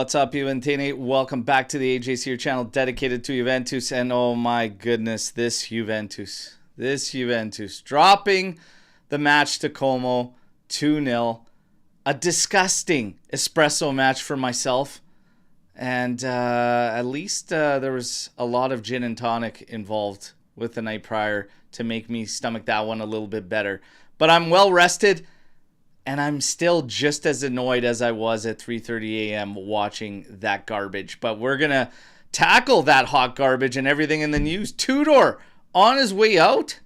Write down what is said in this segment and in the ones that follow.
What's up, Juventini? Welcome back to the AJC, your channel dedicated to Juventus. And oh my goodness, this Juventus dropping the match to Como 2-0. A disgusting espresso match for myself. And at least there was a lot of gin and tonic involved with the night prior to make me stomach that one a little bit better. But I'm well rested. And I'm still just as annoyed as I was at 3:30 a.m. watching that garbage. But we're going to tackle that hot garbage and everything in the news. Tudor on his way out?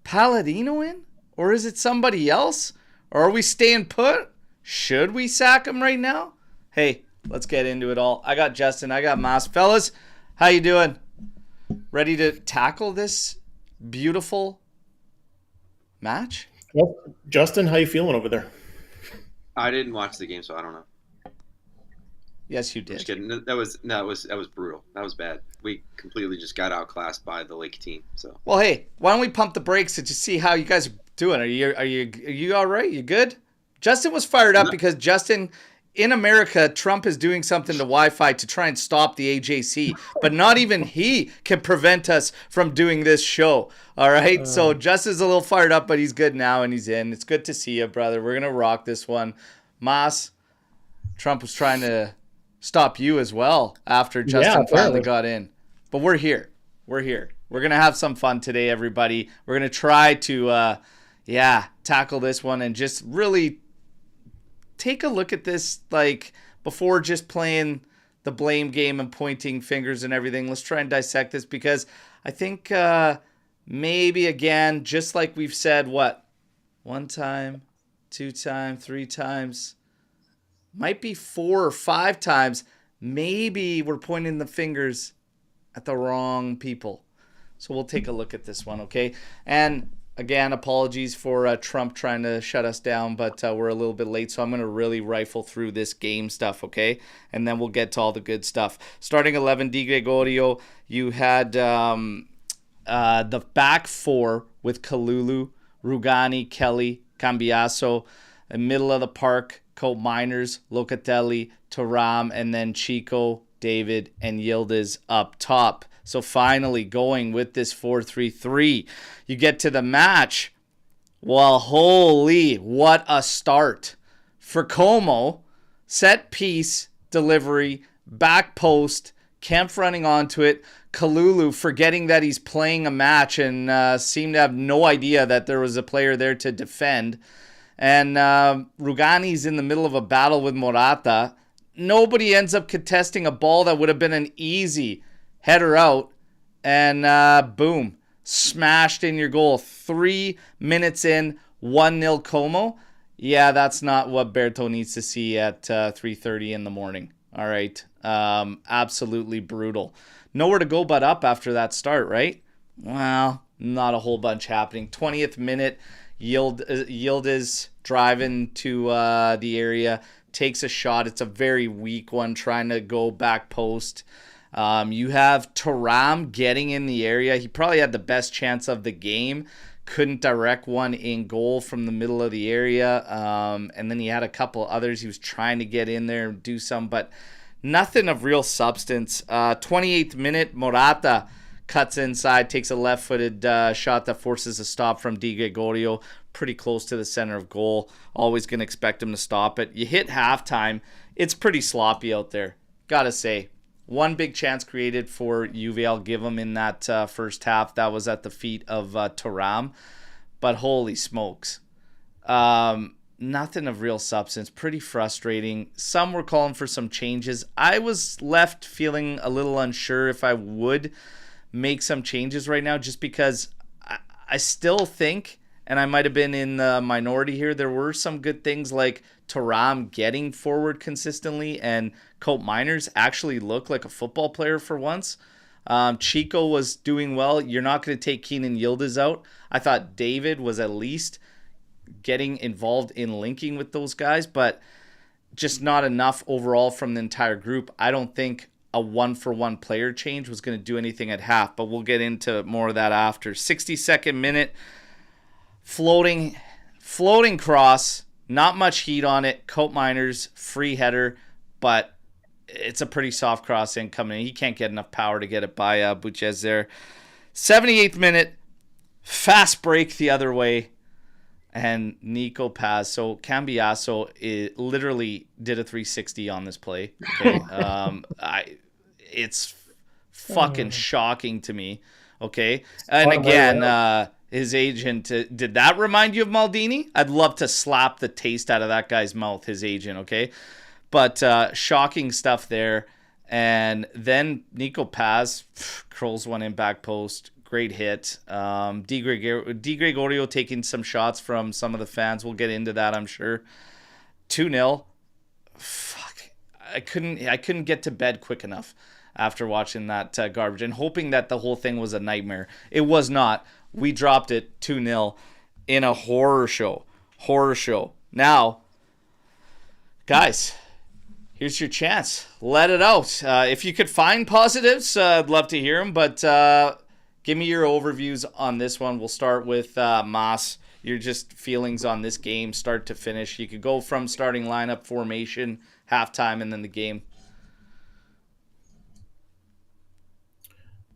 Palladino in? Or is it somebody else? Or are we staying put? Should we sack him right now? Hey, let's get into it all. I got Justin. I got Mas. Fellas, how you doing? Ready to tackle this beautiful match? Well, Justin, how you feeling over there? I didn't watch the game, so I don't know. Yes, you I'm just did. kidding. That was brutal. That was bad. We completely just got outclassed by the Lake team. So Well, hey, why don't we pump the brakes and just see how you guys are doing? Are you all right? You good? Justin was fired up because Justin, in America, Trump is doing something to Wi-Fi to try and stop the AJC, but not even he can prevent us from doing this show. All right, so Justin's a little fired up, but he's good now and he's in. It's good to see you, brother. We're gonna rock this one. Mas, Trump was trying to stop you as well after Justin finally got in, but we're here. We're here. We're gonna have some fun today, everybody. We're gonna try to, tackle this one and just really take a look at this, like, before just playing the blame game and pointing fingers and everything. Let's try and dissect this because I think maybe, again, just like we've said, one time, 2 times, 3 times, might be 4 or 5 times, maybe we're pointing the fingers at the wrong people. So we'll take a look at this one, okay? And again, apologies for Trump trying to shut us down, but we're a little bit late, so I'm going to really rifle through this game stuff, okay? And then we'll get to all the good stuff. Starting 11, Di Gregorio, you had the back 4 with Kalulu, Rugani, Kelly, Cambiaso. In middle of the park, Colt Miners, Locatelli, Thuram, and then Chico, David, and Yildiz up top. So finally going with this 4-3-3. You get to the match. Well, holy, what a start. For Como, set piece, delivery, back post, Kempf running onto it, Kalulu forgetting that he's playing a match and seemed to have no idea that there was a player there to defend. And Rugani's in the middle of a battle with Morata. Nobody ends up contesting a ball that would have been an easy header out, and boom, smashed in your goal. 3 minutes in, 1-0 Como. Yeah, that's not what Berto needs to see at 3:30 in the morning. All right, absolutely brutal. Nowhere to go but up after that start, right? Well, not a whole bunch happening. 20th minute, Yildiz driving to the area, takes a shot. It's a very weak one, trying to go back post. You have Thuram getting in the area. He probably had the best chance of the game. Couldn't direct one in goal from the middle of the area. And then he had a couple others. He was trying to get in there and do some, but nothing of real substance. 28th minute, Morata cuts inside, takes a left-footed shot that forces a stop from Di Gregorio. Pretty close to the center of goal. Always going to expect him to stop it. You hit halftime. It's pretty sloppy out there, gotta say. One big chance created for Juve, I'll give them in that first half. That was at the feet of Thuram. But holy smokes. Nothing of real substance. Pretty frustrating. Some were calling for some changes. I was left feeling a little unsure if I would make some changes right now, just because I still think, and I might have been in the minority here, there were some good things like Thuram getting forward consistently, and Colt Miners actually looked like a football player for once. Chico was doing well. You're not going to take Keenan Yildiz out. I thought David was at least getting involved in linking with those guys, but just not enough overall from the entire group. I don't think a 1-for-1 player change was going to do anything at half, but we'll get into more of that after. 62nd minute, floating cross, not much heat on it. Colt Miners, free header, but it's a pretty soft cross in coming in. He can't get enough power to get it by Buchez there. 78th minute, fast break the other way, and Nico Paz. So Cambiasso literally did a 360 on this play. Okay? It's fucking shocking to me. Okay, and again, his agent. Did that remind you of Maldini? I'd love to slap the taste out of that guy's mouth. His agent. Okay. But shocking stuff there. And then Nico Paz curls one in back post. Great hit. Di Gregorio taking some shots from some of the fans. We'll get into that, I'm sure. 2-0. Fuck. I couldn't get to bed quick enough after watching that garbage and hoping that the whole thing was a nightmare. It was not. We dropped it 2-0 in a horror show. Now, guys, here's your chance. Let it out. If you could find positives, I'd love to hear them. But give me your overviews on this one. We'll start with Mas. Your just feelings on this game, start to finish. You could go from starting lineup, formation, halftime, and then the game.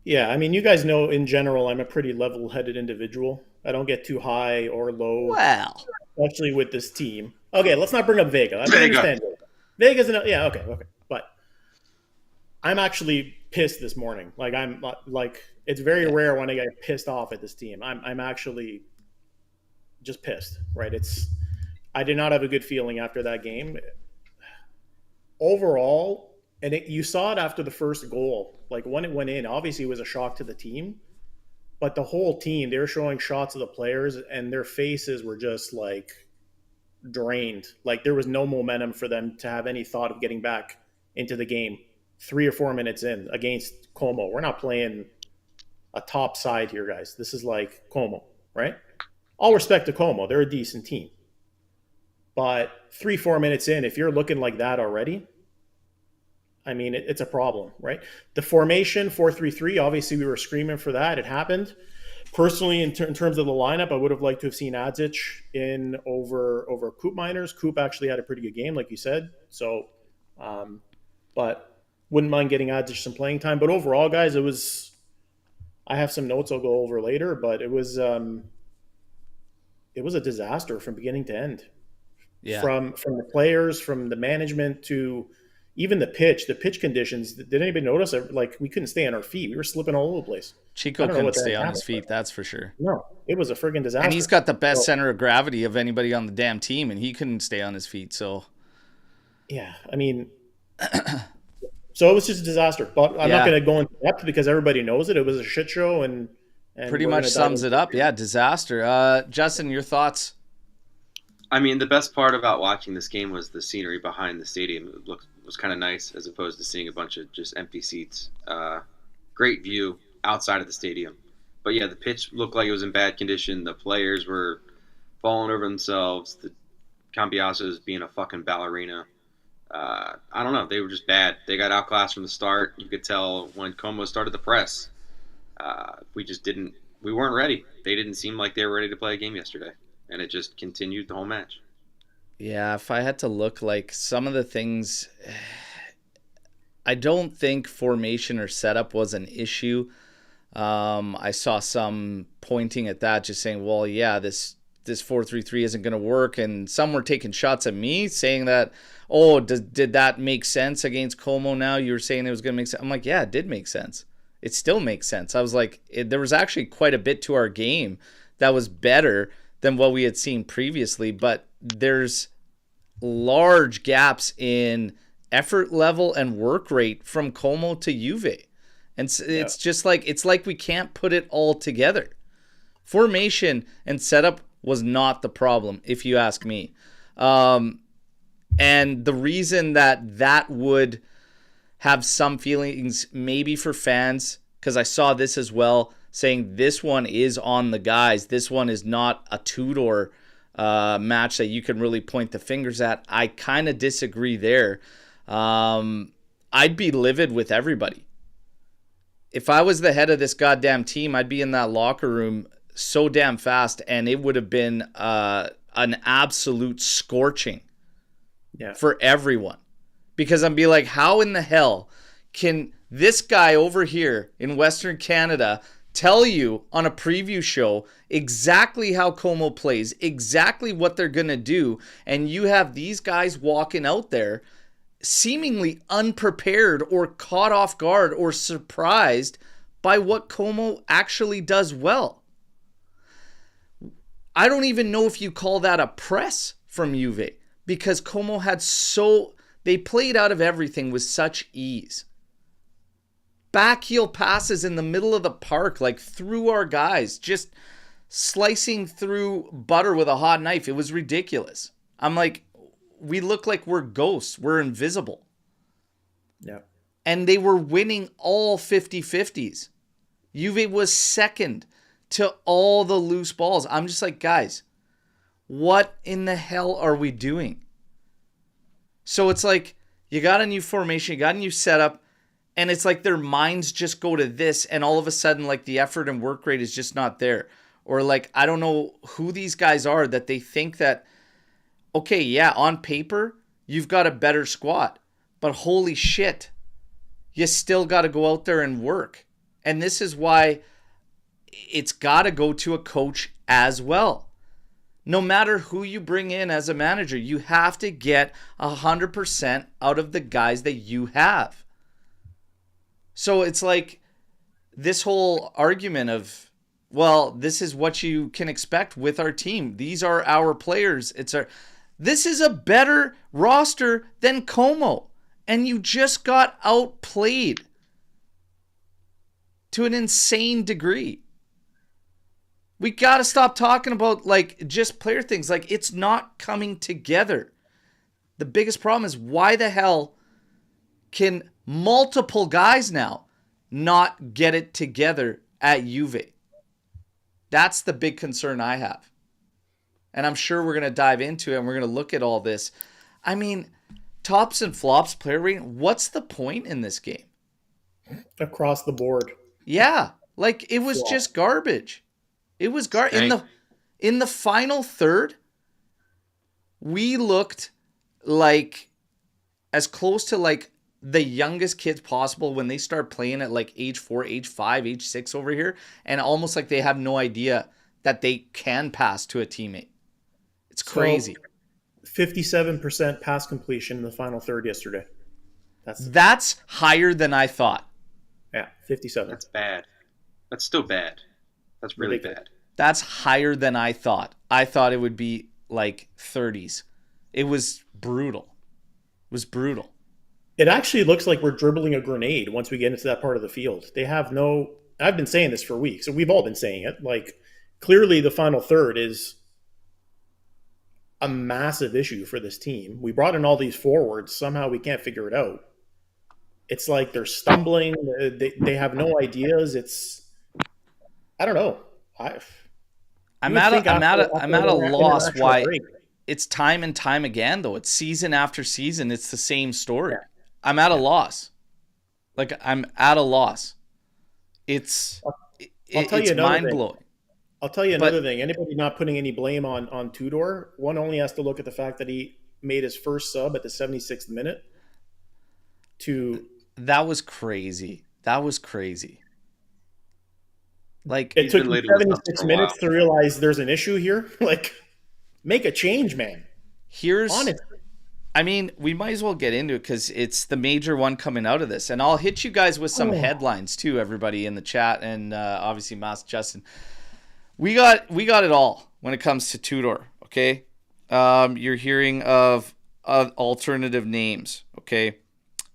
Yeah, I mean, you guys know in general I'm a pretty level-headed individual. I don't get too high or low. Well, especially with this team. Okay, let's not bring up Vega. I Vega. understand Vega's yeah, okay. But I'm actually pissed this morning. Like it's very rare when I get pissed off at this team. I'm actually just pissed, right? I did not have a good feeling after that game. Overall, and you saw it after the first goal. Like when it went in, obviously it was a shock to the team. But the whole team, they were showing shots of the players and their faces were just like drained. Like there was no momentum for them to have any thought of getting back into the game 3 or 4 minutes in against Como. We're not playing a top side here, guys. This is like Como, right? All respect to Como. They're a decent team. But 3-4 minutes in, if you're looking like that already, I mean, it's a problem, right? The formation, 4-3-3, obviously we were screaming for that. It happened. Personally, in terms of the lineup, I would have liked to have seen Adzic in over Coop Miners. Coop actually had a pretty good game, like you said. So, but wouldn't mind getting Adzic some playing time. But overall, guys, I have some notes I'll go over later, but it was a disaster from beginning to end. yeah. From the players, from the management to even the pitch conditions. Did anybody notice? Like we couldn't stay on our feet. We were slipping all over the place. Chico couldn't stay on his feet, that's for sure. No, it was a friggin' disaster. And he's got the best center of gravity of anybody on the damn team, and he couldn't stay on his feet. So, yeah, I mean, so it was just a disaster. But I'm not going to go into depth because everybody knows it. It was a shit show, and pretty much sums it up. Yeah, disaster. Justin, your thoughts? I mean, the best part about watching this game was the scenery behind the stadium. It was kind of nice as opposed to seeing a bunch of just empty seats. Great view outside of the stadium. But yeah, the pitch looked like it was in bad condition. The players were falling over themselves. The Cambiasso was being a fucking ballerina. I don't know. They were just bad. They got outclassed from the start. You could tell when Como started the press. We weren't ready. They didn't seem like they were ready to play a game yesterday. And it just continued the whole match. Yeah, if I had to look, like some of the things, I don't think formation or setup was an issue. I saw some pointing at that, just saying, well, yeah, this 4-3-3 isn't going to work. And some were taking shots at me saying that, oh, did that make sense against Como now? You were saying it was going to make sense. I'm like, yeah, it did make sense. It still makes sense. I was like, there was actually quite a bit to our game that was better than what we had seen previously, but there's large gaps in effort level and work rate from Como to Juve. And it's just like, it's like we can't put it all together. Formation and setup was not the problem, if you ask me. And the reason that would have some feelings maybe for fans, because I saw this as well, saying this one is on the guys. This one is not a Tudor match that you can really point the fingers at. I kind of disagree there. I'd be livid with everybody. If I was the head of this goddamn team, I'd be in that locker room so damn fast, and it would have been an absolute scorching for everyone. because I'm be like, how in the hell can this guy over here in Western Canada tell you on a preview show exactly how Como plays, exactly what they're going to do, and you have these guys walking out there seemingly unprepared or caught off guard or surprised by what Como actually does well. I don't even know if you call that a press from Juve, because Como they played out of everything with such ease. Backheel passes in the middle of the park, like through our guys, just slicing through butter with a hot knife. It was ridiculous. I'm like, we look like we're ghosts. We're invisible. Yeah. And they were winning all 50-50s. Juve was second to all the loose balls. I'm just like, guys, what in the hell are we doing? So it's like, you got a new formation, you got a new setup, and it's like their minds just go to this, and all of a sudden, like, the effort and work rate is just not there. Or like, I don't know who these guys are that they think that, okay, yeah, on paper, you've got a better squad, but holy shit, you still got to go out there and work. And this is why it's got to go to a coach as well. No matter who you bring in as a manager, you have to get 100% out of the guys that you have. So it's like this whole argument of, well, this is what you can expect with our team. These are our players. This is a better roster than Como. And you just got outplayed to an insane degree. We got to stop talking about like just player things. Like, it's not coming together. The biggest problem is, why the hell can multiple guys now not get it together at Juve? That's the big concern I have. And I'm sure we're going to dive into it and we're going to look at all this. I mean, tops and flops player rating, what's the point in this game? Across the board. Yeah, like it was just garbage. It was in the final third, we looked like as close to like the youngest kids possible when they start playing at like age 4, age 5, age 6 over here, and almost like they have no idea that they can pass to a teammate. It's crazy. So, 57% pass completion in the final third yesterday. That's higher than I thought. Yeah, 57. That's bad. That's still bad. That's really bad. That's higher than I thought. I thought it would be like 30s. It was brutal. It was brutal. It actually looks like we're dribbling a grenade once we get into that part of the field. They have no... I've been saying this for weeks, and we've all been saying it. Like, clearly the final third is a massive issue for this team. We brought in all these forwards. Somehow we can't figure it out. It's like they're stumbling. They have no ideas. It's... I don't know. I'm at a loss why it's time and time again, though. It's season after season. It's the same story. Yeah. I'm at a loss. Like, I'm at a loss. It's mind-blowing. I'll tell you another thing. Anybody not putting any blame on Tudor, one only has to look at the fact that he made his first sub at the 76th minute. That was crazy. Like, it took 76 minutes to realize there's an issue here. Like, make a change, man. Honestly. I mean, we might as well get into it because it's the major one coming out of this. And I'll hit you guys with some headlines too, everybody in the chat, and obviously Mas, Justin. We got it all when it comes to Tudor, okay? You're hearing of alternative names, okay?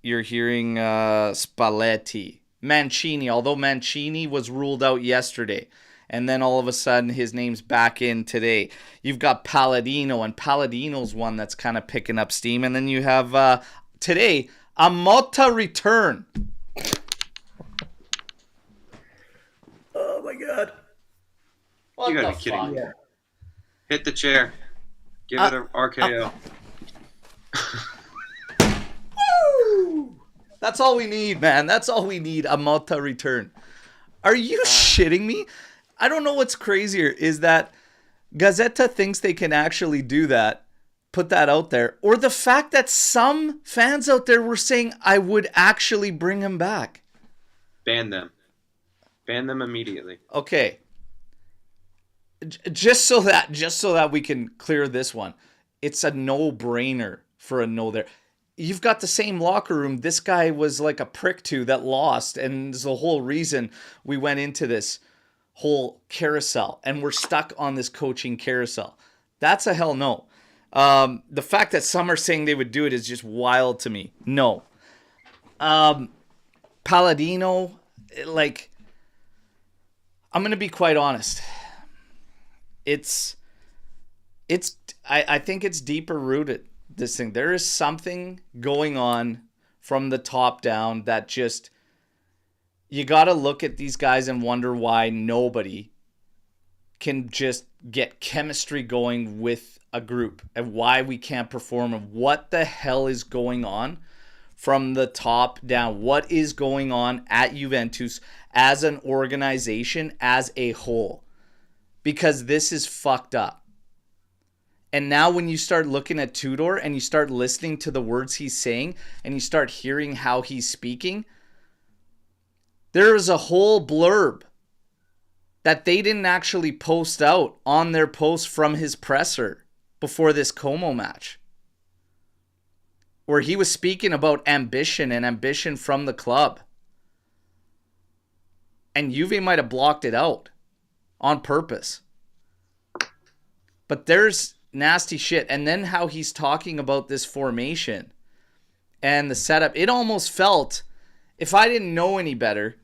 You're hearing Spalletti, Mancini, although Mancini was ruled out yesterday. And then all of a sudden, his name's back in today. You've got Palladino, and Palladino's one that's kind of picking up steam. And then you have, today, a Motta return. Oh, my God. You gotta be kidding me. Yeah. Hit the chair. Give it an RKO. Woo! That's all we need, man. That's all we need, a Motta return. Are you shitting me? I don't know what's crazier is that Gazzetta thinks they can actually do that, put that out there, or the fact that some fans out there were saying I would actually bring him back. Ban them. Ban them immediately. Okay. Just so that we can clear this one. It's a no-brainer for a no there. You've got the same locker room this guy was like a prick to that lost, and it's the whole reason we went into this whole carousel, and we're stuck on this coaching carousel. That's a hell no. The fact that some are saying they would do it is just wild to me. No. Palladino, like, I'm going to be quite honest. I think it's deeper rooted, this thing. There is something going on from the top down that just, you got to look at these guys and wonder why nobody can just get chemistry going with a group, and why we can't perform, and what the hell is going on from the top down. What is going on at Juventus as an organization, as a whole? Because this is fucked up. And now when you start looking at Tudor and you start listening to the words he's saying and you start hearing how he's speaking, there is a whole blurb that they didn't actually post out on their post from his presser before this Como match, where he was speaking about ambition and ambition from the club. And Juve might have blocked it out on purpose. But there's nasty shit. And then how he's talking about this formation and the setup. It almost felt, if I didn't know any better,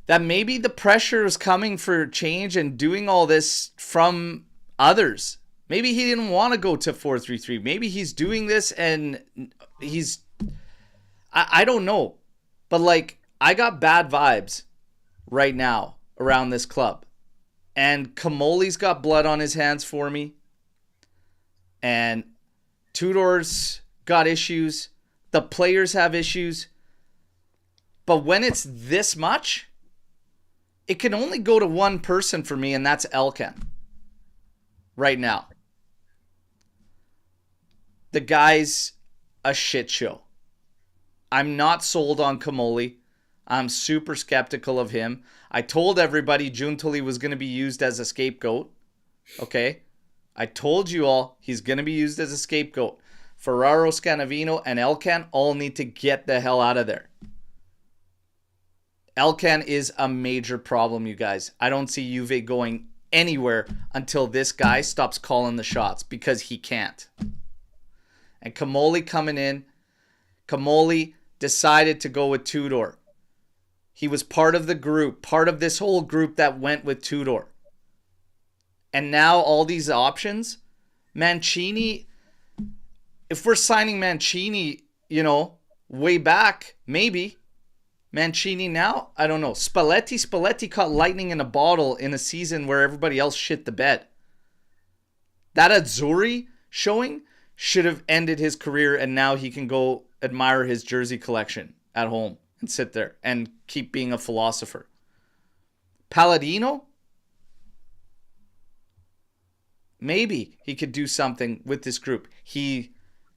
that maybe the pressure is coming for change and doing all this from others. Maybe he didn't want to go to 4-3-3. Maybe he's doing this and he's... I don't know. But, like, I got bad vibes right now around this club. And Kamoli's got blood on his hands for me. And Tudor's got issues. The players have issues. But when it's this much, it can only go to one person for me, and that's Elkan. Right now. The guy's a shit show. I'm not sold on Kamoli. I'm super skeptical of him. I told everybody Giuntoli was going to be used as a scapegoat. Okay? I told you all he's going to be used as a scapegoat. Ferraro, Scanavino, and Elkan all need to get the hell out of there. Elkan is a major problem, you guys. I don't see Juve going anywhere until this guy stops calling the shots, because he can't. And Kamoli coming in. Kamoli decided to go with Tudor. He was part of the group, part of this whole group that went with Tudor. And now all these options. Mancini, if we're signing Mancini, way back, maybe. Mancini now, I don't know. Spalletti caught lightning in a bottle in a season where everybody else shit the bed. That Azzurri showing should have ended his career, and now he can go admire his jersey collection at home and sit there and keep being a philosopher. Palladino, maybe he could do something with this group. He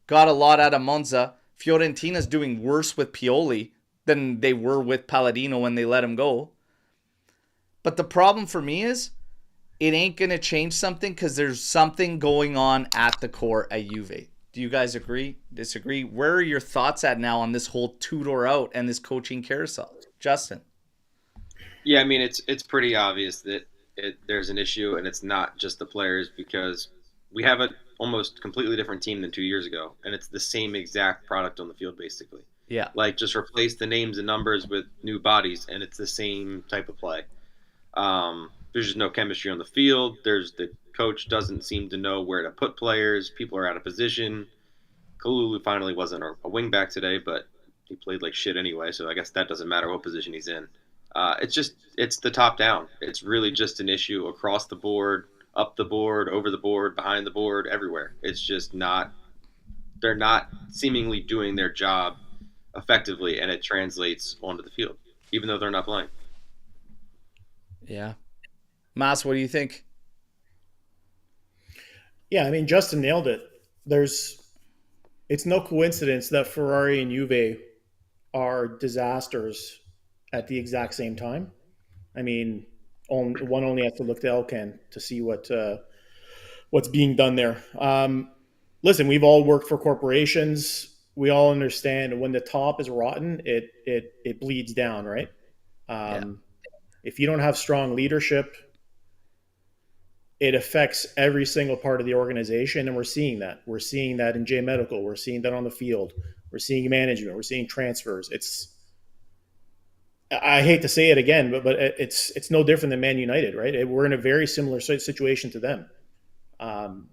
got a lot out of Monza. Fiorentina's doing worse with Pioli than they were with Palladino when they let him go. But the problem for me is, it ain't going to change something, because there's something going on at the core at Juve. Do you guys agree? Disagree? Where are your thoughts at now on this whole Tudor out and this coaching carousel? Justin? Yeah, I mean, it's pretty obvious that there's an issue, and it's not just the players, because we have a almost completely different team than 2 years ago, and it's the same exact product on the field, basically. Yeah. Like, just replace the names and numbers with new bodies, and it's the same type of play. There's just no chemistry on the field. The coach doesn't seem to know where to put players. People are out of position. Kalulu finally wasn't a wingback today, but he played like shit anyway, so I guess that doesn't matter what position he's in. It's the top down. It's really just an issue across the board, up the board, over the board, behind the board, everywhere. It's just they're not seemingly doing their job effectively, and it translates onto the field, even though they're not playing. Yeah. Mas, what do you think? Yeah, I mean, Justin nailed it. It's no coincidence that Ferrari and Juve are disasters at the exact same time. I mean, one only has to look to Elkan to see what's being done there. Listen, we've all worked for corporations. We all understand when the top is rotten, it bleeds down, right? Yeah. If you don't have strong leadership, it affects every single part of the organization, and we're seeing that. We're seeing that in J Medical. We're seeing that on the field. We're seeing management. We're seeing transfers. I hate to say it again, but it's no different than Man United, right? We're in a very similar situation to them. And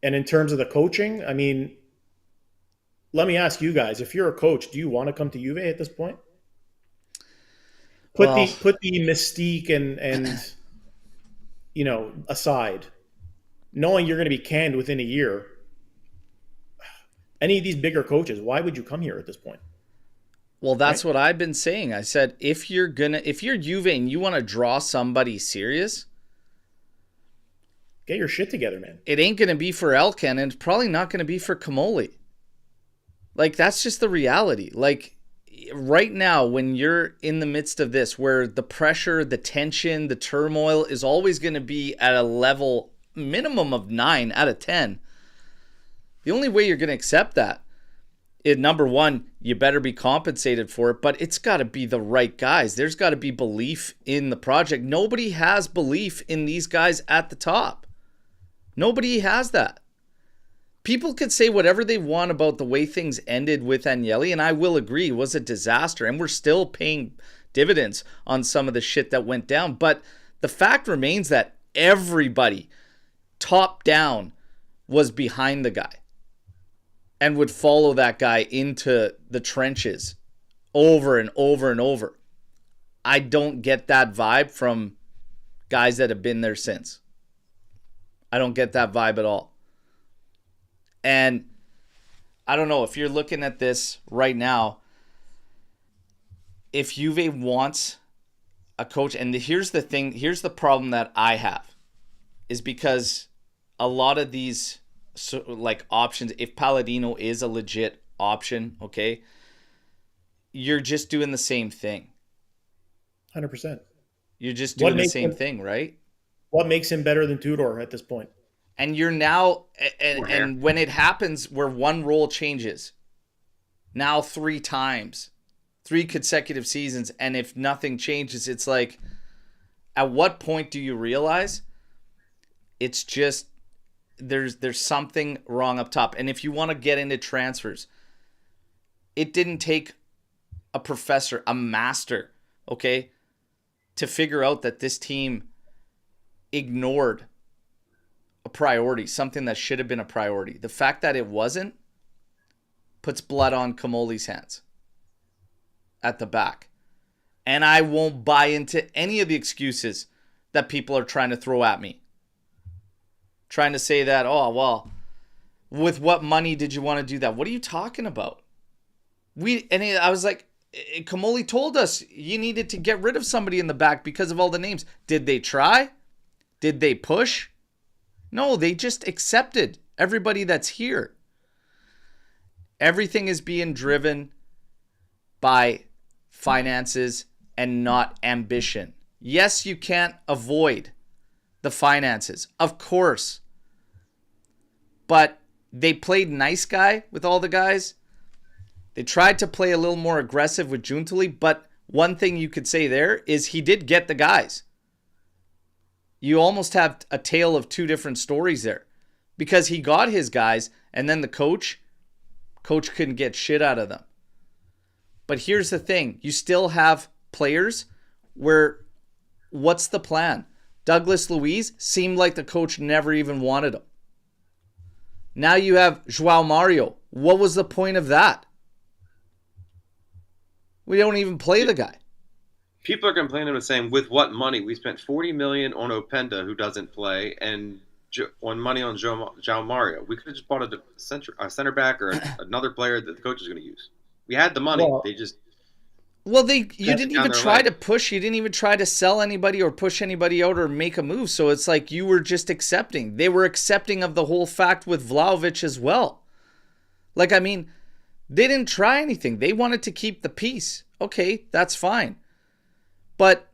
in terms of the coaching, I mean, let me ask you guys: if you're a coach, do you want to come to Juve at this point? Put Well, the mystique and aside, knowing you're going to be canned within a year. Any of these bigger coaches, why would you come here at this point? well, that's Right? what I've been saying. I said if you're Juve and you want to draw somebody serious, Get your shit together, man. it ain't gonna be for Elkan, and it's probably not gonna be for Kamoli. Like that's just the reality. Like right now, when you're in the midst of this, where the pressure, the tension, the turmoil is always going to be at a level minimum of 9 out of 10, the only way you're going to accept that is, number one, you better be compensated for it, but it's got to be the right guys. There's got to be belief in the project. Nobody has belief in these guys at the top. Nobody has that. People could say whatever they want about the way things ended with Agnelli, and I will agree, it was a disaster, and we're still paying dividends on some of the shit that went down. But the fact remains that everybody, top down, was behind the guy and would follow that guy into the trenches over and over and over. I don't get that vibe from guys that have been there since. I don't get that vibe at all. And I don't know, if you're looking at this right now, if Juve wants a coach, and here's the thing, here's the problem that I have, is because a lot of these options, if Palladino is a legit option, okay, you're just doing the same thing. 100%. You're just doing the same thing, right? What makes him better than Tudor at this point? And you're now, and when it happens where one role changes, now 3 times, 3 consecutive seasons, and if nothing changes, it's like, at what point do you realize it's just, there's something wrong up top? And if you want to get into transfers, it didn't take a professor, a master, okay, to figure out that this team ignored a priority, something that should have been a priority. The fact that it wasn't puts blood on Kamoli's hands at the back. And I won't buy into any of the excuses that people are trying to throw at me. Trying to say that, oh, well, with what money did you want to do that? What are you talking about? I was like, Kamoli told us you needed to get rid of somebody in the back because of all the names. Did they try? Did they push? No, they just accepted everybody that's here. Everything is being driven by finances and not ambition. Yes, you can't avoid the finances, of course. But they played nice guy with all the guys. They tried to play a little more aggressive with Giuntoli, but one thing you could say there is he did get the guys. You almost have a tale of 2 different stories there, because he got his guys and then the coach couldn't get shit out of them. But here's the thing. You still have players where, what's the plan? Douglas Luiz seemed like the coach never even wanted him. Now you have João Mario. What was the point of that? We don't even play the guy. People are complaining and saying, with what money? We spent $40 million on Openda, who doesn't play, and on money on João Mario. We could have just bought a center back or another player that the coach is going to use. We had the money. Well, They just Well, you Shut didn't down even their try leg. to push. You didn't even try to sell anybody or push anybody out or make a move. So it's like you were just accepting. They were accepting of the whole fact with Vlahovic as well. Like, I mean, they didn't try anything. They wanted to keep the peace. Okay, that's fine. But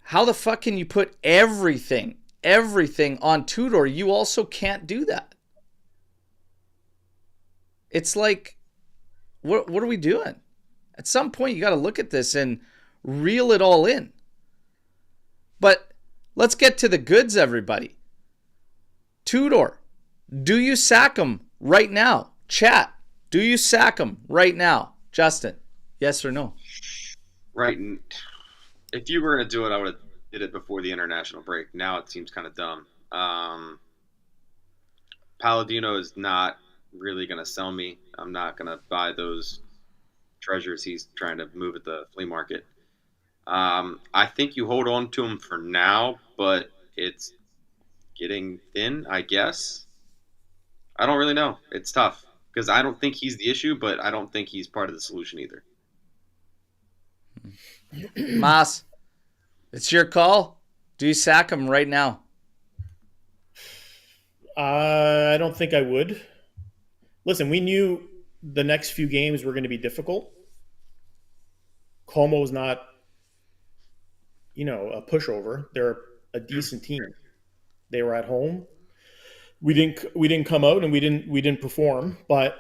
how the fuck can you put everything on Tudor? You also can't do that. It's like, what are we doing? At some point, you got to look at this and reel it all in. But let's get to the goods, everybody. Tudor, do you sack him right now? Chat, do you sack him right now? Justin, yes or no? Right. If you were going to do it, I would have did it before the international break. Now it seems kind of dumb. Palladino is not really going to sell me. I'm not going to buy those treasures he's trying to move at the flea market. I think you hold on to him for now, but it's getting thin, I guess. I don't really know. It's tough because I don't think he's the issue, but I don't think he's part of the solution either. Mas, it's your call. Do you sack him right now? I don't think I would. Listen, we knew the next few games were going to be difficult. Como's not, a pushover. They're a decent team. They were at home. We didn't come out and we didn't perform. But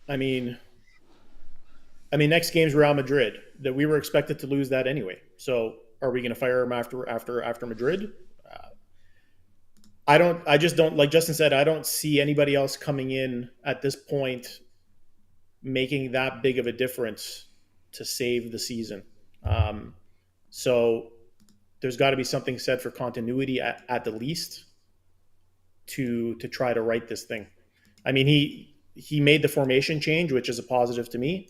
I mean, next game's Real Madrid. That we were expected to lose that anyway. So are we going to fire him after Madrid? I just don't, like Justin said, I don't see anybody else coming in at this point making that big of a difference to save the season. So there's got to be something said for continuity at the least to try to right this thing. I mean, he made the formation change, which is a positive to me.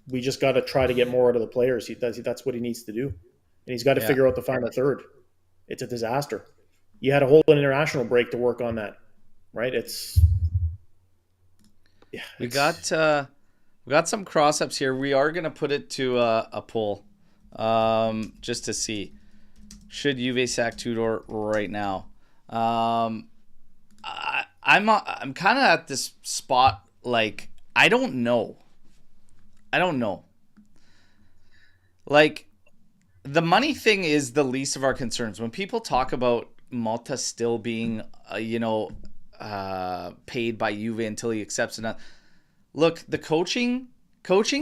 We just got to try to get more out of the players. That's what he needs to do. And he's got to figure out the final third. It's a disaster. You had a whole international break to work on that, right? We got some cross-ups here. We are going to put it to a poll just to see. Should Juve sack Tudor right now? I'm kind of at this spot, like, I don't know. Like, the money thing is the least of our concerns. When people talk about Malta still being, paid by Juve until he accepts it. Look, the coaching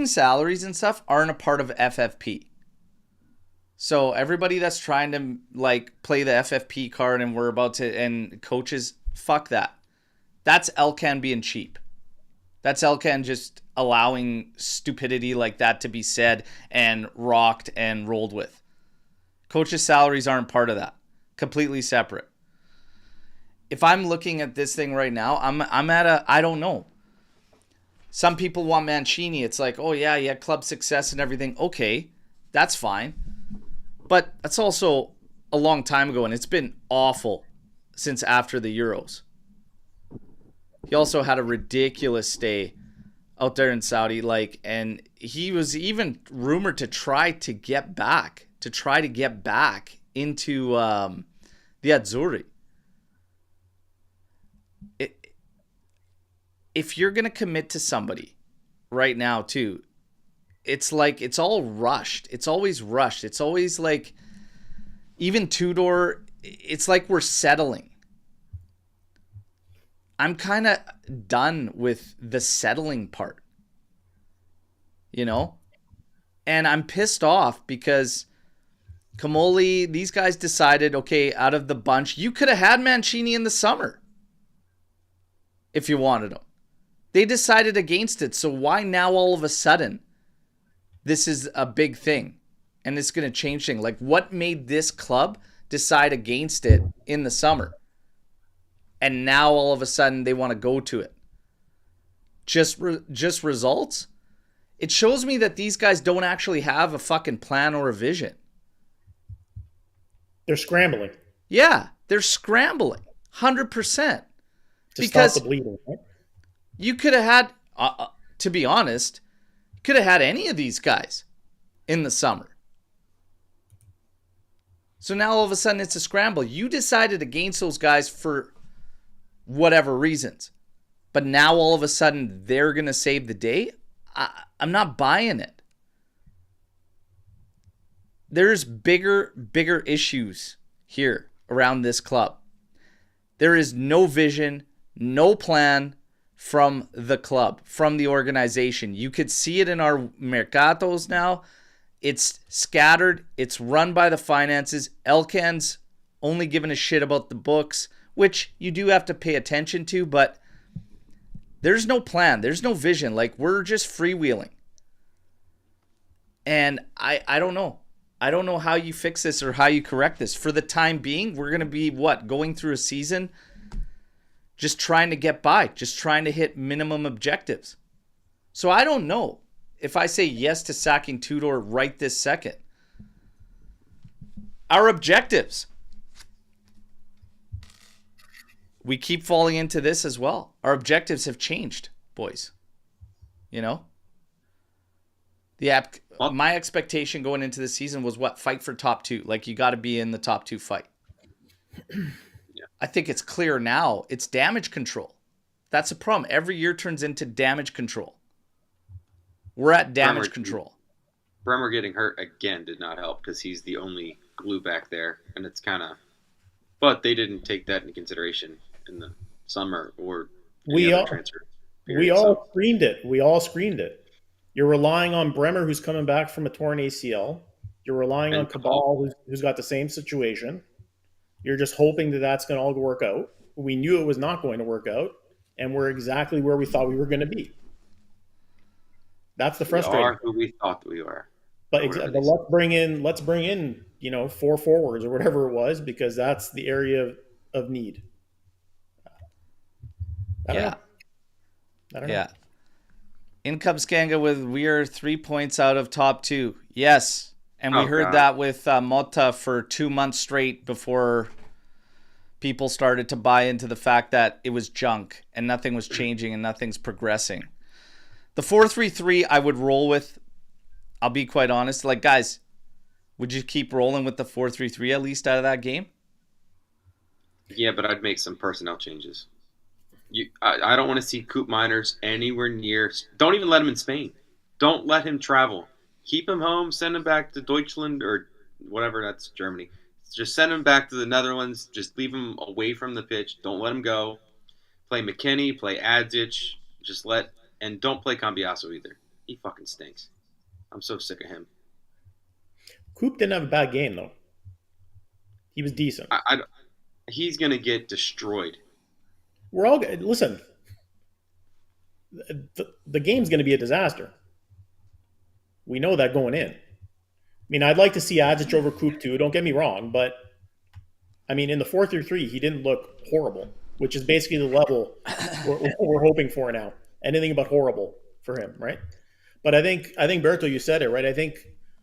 salaries and stuff aren't a part of FFP. So everybody that's trying to play the FFP card and we're about to, and coaches, fuck that. That's Elkan being cheap. That's Elkan just allowing stupidity like that to be said and rocked and rolled with. Coaches' salaries aren't part of that. Completely separate. If I'm looking at this thing right now, I'm at a, I don't know. Some people want Mancini. It's like, oh yeah, club success and everything. Okay, that's fine. But that's also a long time ago, and it's been awful since after the Euros. He also had a ridiculous stay out there in Saudi, and he was even rumored to try to get back into the Azzurri. If you're going to commit to somebody right now too, it's like it's all rushed. It's always rushed. It's always like, even Tudor, it's like we're settling. I'm kind of done with the settling part, and I'm pissed off because Camoli, these guys decided, okay, out of the bunch, you could have had Mancini in the summer if you wanted him. They decided against it. So why now all of a sudden this is a big thing and it's going to change things? Like, what made this club decide against it in the summer? And now all of a sudden they want to go to it. Just results? It shows me that these guys don't actually have a fucking plan or a vision. They're scrambling. Yeah, they're scrambling. 100%. To stop the bleeding, right? You could have had, to be honest, Could have had any of these guys in the summer. So now all of a sudden it's a scramble. You decided against those guys for whatever reasons. But now all of a sudden they're going to save the day? I'm not buying it. There's bigger issues here around this club. There is no vision, no plan from the club, from the organization. You could see it in our mercatos now. It's scattered. It's run by the finances. Elkan's only giving a shit about the books, which you do have to pay attention to, but there's no plan. There's no vision. Like, we're just freewheeling. And I don't know. I don't know how you fix this or how you correct this. For the time being, we're going to be, going through a season just trying to get by, just trying to hit minimum objectives. So I don't know if I say yes to sacking Tudor right this second. Our objectives. We keep falling into this as well. Our objectives have changed, boys. You know? My expectation going into the season was fight for top 2. Like, you got to be in the top 2 fight. Yeah. I think it's clear now. It's damage control. That's a problem. Every year turns into damage control. We're at damage control. Bremer getting hurt again did not help because he's the only glue back there, and it's kind of. But they didn't take that into consideration in the summer or any other transfer period. We all screened it. We all screened it. You're relying on Bremer, who's coming back from a torn ACL. You're relying on Cabal, who's got the same situation. You're just hoping that that's going to all work out. We knew it was not going to work out, and we're exactly where we thought we were going to be. That's the frustrating. We are who we thought we were. But let's bring in 4 forwards or whatever it was, because that's the area of need. I don't know. Income Skanga with we are 3 points out of top 2. Yes. And we heard that with Mota for 2 months straight before people started to buy into the fact that it was junk and nothing was changing and nothing's progressing. The 4-3-3 I would roll with. I'll be quite honest. Like, guys, would you keep rolling with the 4-3-3 at least out of that game? Yeah, but I'd make some personnel changes. I don't want to see Coop Miners anywhere near. Don't even let him in Spain. Don't let him travel. Keep him home. Send him back to Deutschland or whatever. That's Germany. Just send him back to the Netherlands. Just leave him away from the pitch. Don't let him go. Play McKinney. Play Adzic. And don't play Cambiasso either. He fucking stinks. I'm so sick of him. Coop didn't have a bad game though. He was decent. He's gonna get destroyed. We're all listen. The game's going to be a disaster. We know that going in. I mean, I'd like to see Adzic over Coop too. Don't get me wrong, but I mean, in the 4-3-3, he didn't look horrible, which is basically the level we're hoping for now. Anything but horrible for him, right? But I think Berto, you said it right. I think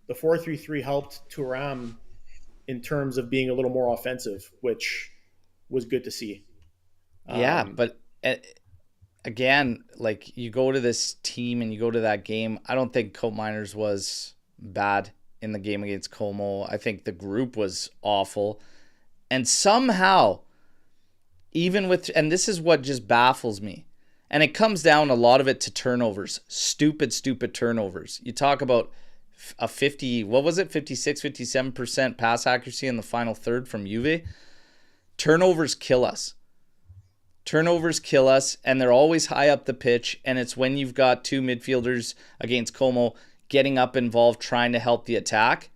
the 4-3-3 helped Thuram in terms of being a little more offensive, which was good to see. Yeah, but again, like, you go to this team and you go to that game. I don't think Cope Miners was bad in the game against Como. I think the group was awful. And somehow, and this is what just baffles me, and it comes down a lot of it to turnovers. Stupid turnovers. You talk about a 57% pass accuracy in the final third from Juve. Turnovers kill us. Turnovers kill us, and they're always high up the pitch, and it's when you've got 2 midfielders against Como getting up involved trying to help the attack.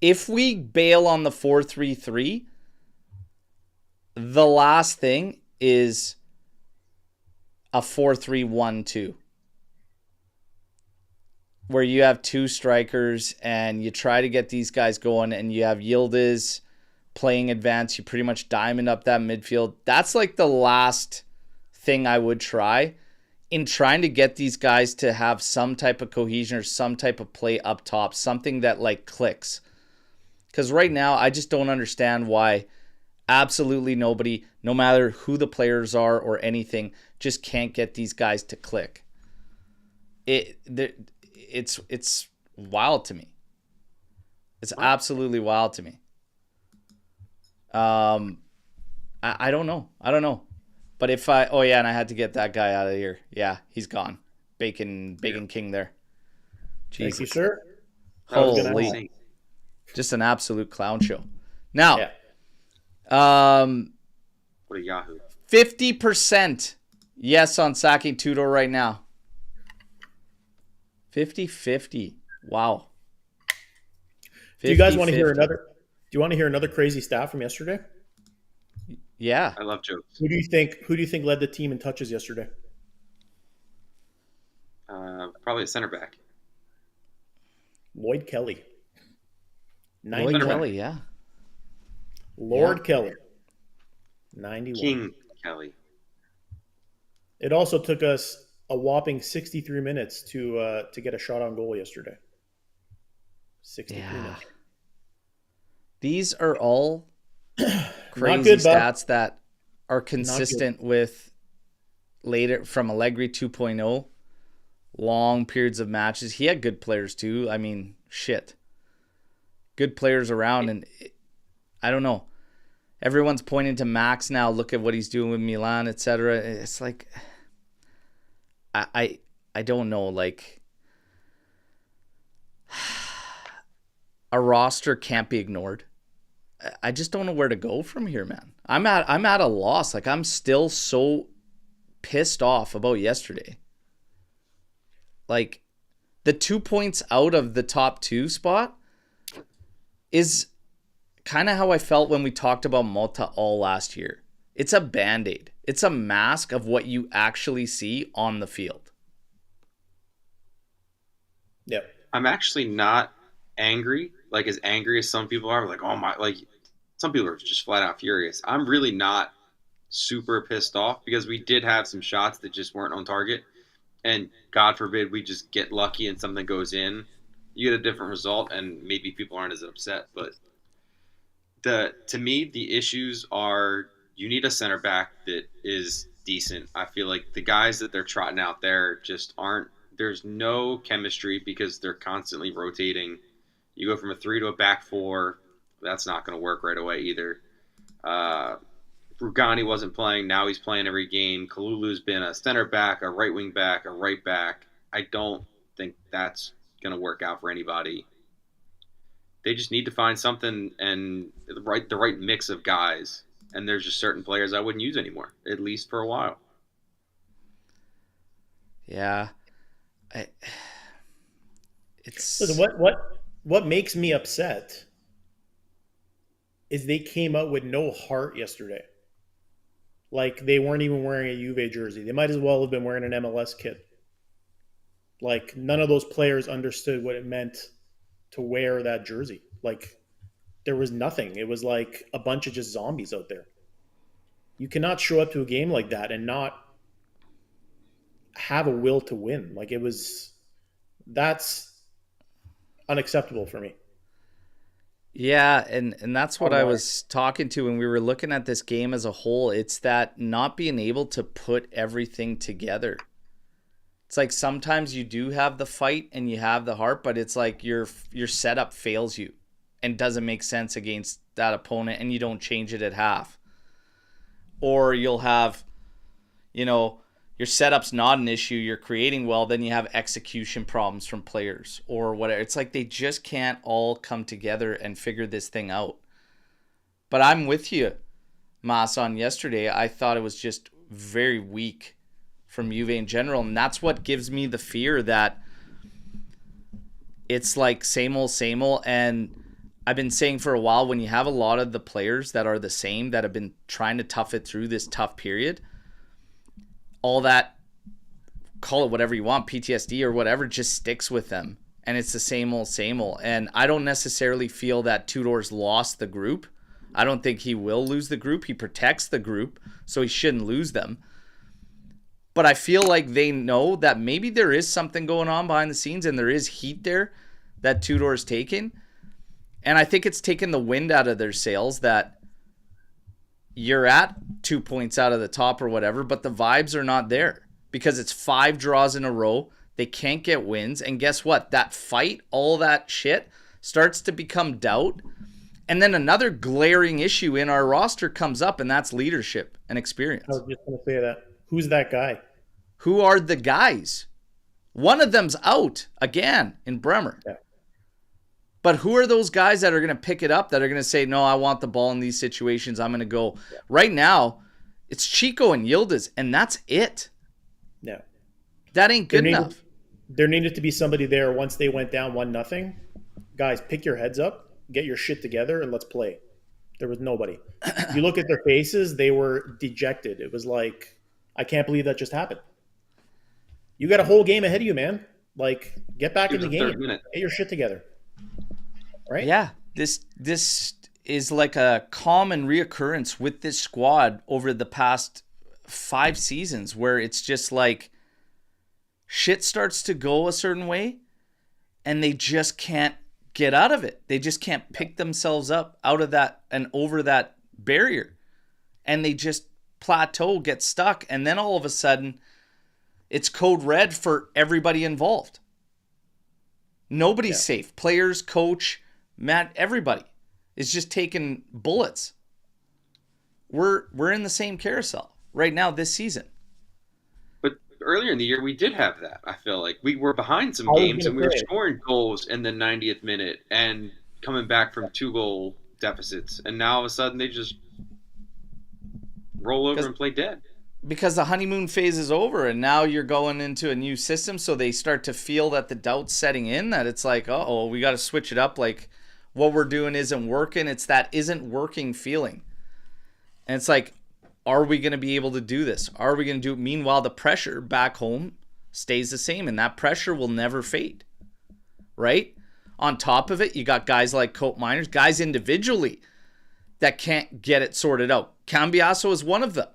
If we bail on the 4-3-3, the last thing is a 4-3-1-2, where you have 2 strikers and you try to get these guys going, and you have Yildiz playing advance. You pretty much diamond up that midfield. That's like the last thing I would try in trying to get these guys to have some type of cohesion or some type of play up top, something that like clicks. Because right now, I just don't understand why absolutely nobody, no matter who the players are or anything, just can't get these guys to click. it's wild to me. It's absolutely wild to me. I don't know. But if and I had to get that guy out of here. Yeah, he's gone. Bacon King there. Jesus. Thank you, sir. Holy. Just an absolute clown show. Now, what a Yahoo. 50% yes on sacking Tudor right now. 50-50. Wow. 50, Do you guys want to hear another? Do you want to hear another crazy stat from yesterday? Yeah. I love jokes. Who do you think led the team in touches yesterday? Probably a center back. Lloyd Kelly. Lloyd Kelly, yeah. Lord Kelly. 91. King Kelly. It also took us a whopping 63 minutes to get a shot on goal yesterday. 63 minutes. These are all crazy stats that are consistent with later from Allegri 2.0. Long periods of matches. He had good players too. I mean, shit. Good players around, and I don't know. Everyone's pointing to Max now. Look at what he's doing with Milan, etc. It's like I don't know. Like a roster can't be ignored. I just don't know where to go from here, man. I'm at a loss. Like I'm still so pissed off about yesterday. Like the 2 points out of the top 2 spot is kind of how I felt when we talked about Malta all last year. It's a Band-Aid. It's a mask of what you actually see on the field. Yep. I'm actually not angry, like as angry as some people are. Like, oh my, like some people are just flat out furious. I'm really not super pissed off because we did have some shots that just weren't on target. And God forbid we just get lucky and something goes in. You get a different result and maybe people aren't as upset. But to me, the issues are you need a center back that is decent. I feel like the guys that they're trotting out there just aren't. There's no chemistry because they're constantly rotating. You go from a 3 to a back 4. That's not going to work right away either. Rugani wasn't playing. Now he's playing every game. Kalulu's been a center back, a right wing back, a right back. I don't think that's going to work out for anybody. They just need to find something and the right mix of guys. And there's just certain players I wouldn't use anymore, at least for a while. Yeah. Listen, what makes me upset is they came out with no heart yesterday. Like they weren't even wearing a Juve jersey. They might as well have been wearing an MLS kit. Like none of those players understood what it meant to wear that jersey. Like there was nothing. It was like a bunch of just zombies out there. You cannot show up to a game like that and not have a will to win. Like that's unacceptable for me. Yeah, and that's what I was talking to when we were looking at this game as a whole. It's that not being able to put everything together. It's like sometimes you do have the fight and you have the heart, but it's like your setup fails you and doesn't make sense against that opponent and you don't change it at half. Or you'll have, your setup's not an issue, you're creating well, then you have execution problems from players or whatever. It's like they just can't all come together and figure this thing out. But I'm with you, Mas, on yesterday. I thought it was just very weak from Juve in general, and that's what gives me the fear that it's like same old, and I've been saying for a while, when you have a lot of the players that are the same, that have been trying to tough it through this tough period, all that, call it whatever you want, PTSD or whatever, just sticks with them. And it's the same old. And I don't necessarily feel that Tudor's lost the group. I don't think he will lose the group. He protects the group, so he shouldn't lose them. But I feel like they know that maybe there is something going on behind the scenes and there is heat there that Tudor's taken. And I think it's taken the wind out of their sails that you're at 2 points out of the top or whatever, but the vibes are not there because it's 5 draws in a row. They can't get wins. And guess what? That fight, all that shit starts to become doubt. And then another glaring issue in our roster comes up, and that's leadership and I experience. was just going to say that. Who's that guy? Who are the guys? One of them's out again in Bremer. Yeah. But who are those guys that are going to pick it up, that are going to say, no, I want the ball in these situations. I'm going to go. Yeah. Right now, it's Chico and Yildiz, and that's it. Yeah. That ain't good enough. There needed to be somebody there once they went down 1-0. Guys, pick your heads up, get your shit together, and let's play. There was nobody. You look at their faces, they were dejected. It was like, I can't believe that just happened. You got a whole game ahead of you, man. Like, get back in the game. Get your shit together. Right? Yeah. This is like a common reoccurrence with this squad over the past 5 seasons, where it's just like shit starts to go a certain way and they just can't get out of it. They just can't pick themselves up out of that and over that barrier. And they just plateau, get stuck. And then all of a sudden, it's code red for everybody involved. Nobody's safe. Players, coach, Matt, everybody is just taking bullets. We're in the same carousel right now this season. But earlier in the year, we did have that. I feel like we were behind some games and we were scoring goals in the 90th minute and coming back from 2-goal deficits. And now all of a sudden they just roll over and play dead. Because the honeymoon phase is over and now you're going into a new system, so they start to feel that the doubt's setting in, that it's like, uh-oh, we got to switch it up. Like, what we're doing isn't working. It's that isn't working feeling. And it's like, are we going to be able to do this? Are we going to do it? Meanwhile, the pressure back home stays the same, and that pressure will never fade, right? On top of it, you got guys like Cope Miners, guys individually that can't get it sorted out. Cambiasso is one of them.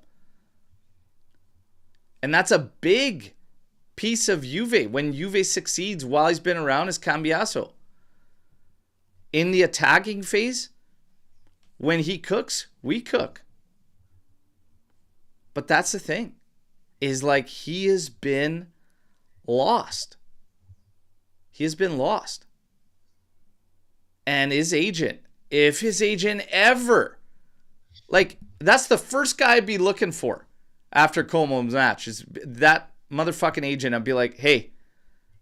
And that's a big piece of Juve. When Juve succeeds while he's been around, is Cambiasso. In the attacking phase, when he cooks, we cook. But that's the thing, is like he has been lost. He has been lost. And his agent, if his agent ever, like, that's the first guy I'd be looking for after Como's match, is that motherfucking agent. I'd be like, hey,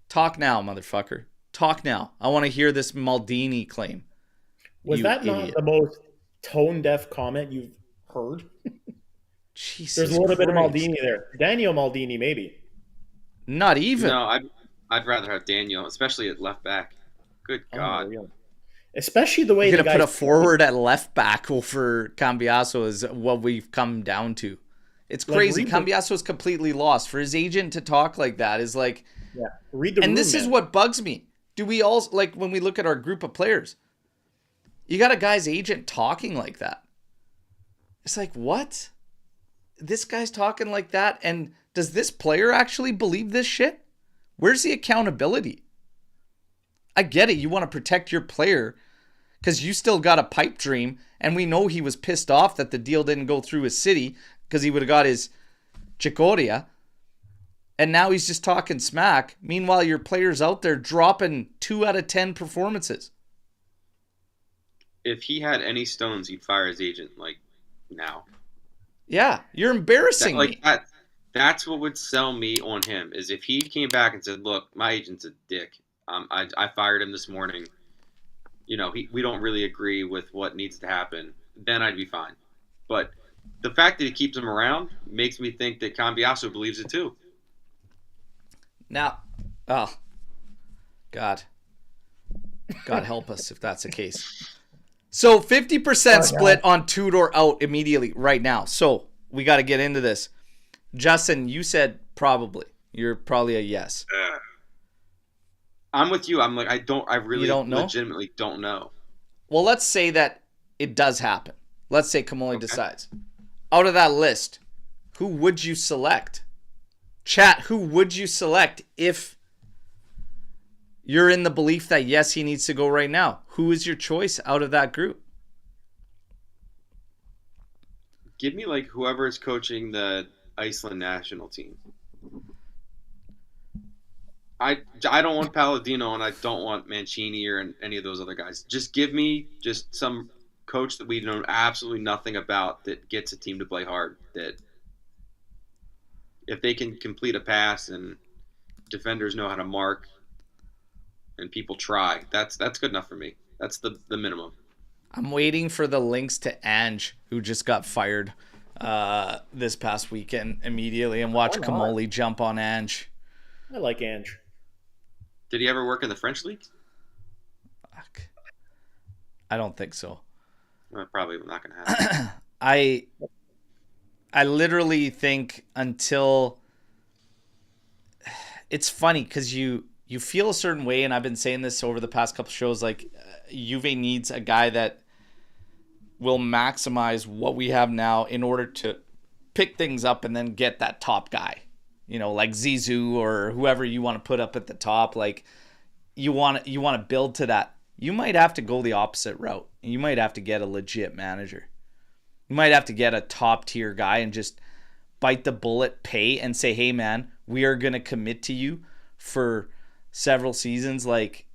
talk now, motherfucker. Talk now. I want to hear this Maldini claim. Was that not the most tone-deaf comment you've heard? Jesus There's a little bit of Christ. Maldini there. Daniel Maldini, maybe. Not even. No, I'd rather have Daniel, especially at left back. Good God. Especially the way you're the going to guy put a forward at left back over Cambiasso is what we've come down to. It's crazy. Cambiasso is completely lost. For his agent to talk like that is like... Yeah. Read the room, and this is what bugs me. Do we all, like, when we look at our group of players, you got a guy's agent talking like that. It's like, what? This guy's talking like that? And does this player actually believe this shit? Where's the accountability? I get it. You want to protect your player because you still got a pipe dream. And we know he was pissed off that the deal didn't go through his city because he would have got his Chicoria. And now he's just talking smack. Meanwhile, your player's out there dropping 2 out of 10 performances. If he had any stones, he'd fire his agent, like, now. Yeah, you're embarrassing me. That's what would sell me on him, is if he came back and said, look, my agent's a dick. I fired him this morning. You know, we don't really agree with what needs to happen. Then I'd be fine. But the fact that he keeps him around makes me think that Cambiasso believes it too. Now, oh, God help us if that's the case. So 50% split on Tudor out immediately right now. So we got to get into this. Justin, you said probably. You're probably a yes. I'm with you. I'm like, I really don't know? legitimately don't know. Well, let's say that it does happen. Let's say Kamoli decides. Out of that list, who would you select? Chat, who would you select if you're in the belief that, yes, he needs to go right now? Who is your choice out of that group? Give me, like, whoever is coaching the Iceland national team. I don't want Palladino and I don't want Mancini or any of those other guys. Just give me just some coach that we know absolutely nothing about that gets a team to play hard. That if they can complete a pass and defenders know how to mark and people try, that's good enough for me. That's the minimum. I'm waiting for the links to Ange, who just got fired this past weekend immediately, and watch Kamoli jump on Ange. I like Ange. Did he ever work in the French league? Fuck. I don't think so. Well, probably not going to happen. I literally think until it's funny because you feel a certain way, and I've been saying this over the past couple shows, like Juve needs a guy that will maximize what we have now in order to pick things up and then get that top guy. You know, like Zizou or whoever you want to put up at the top. Like you want to build to that. You might have to go the opposite route. You might have to get a legit manager. You might have to get a top tier guy and just bite the bullet, pay, and say, hey man, we are going to commit to you for several seasons. Like,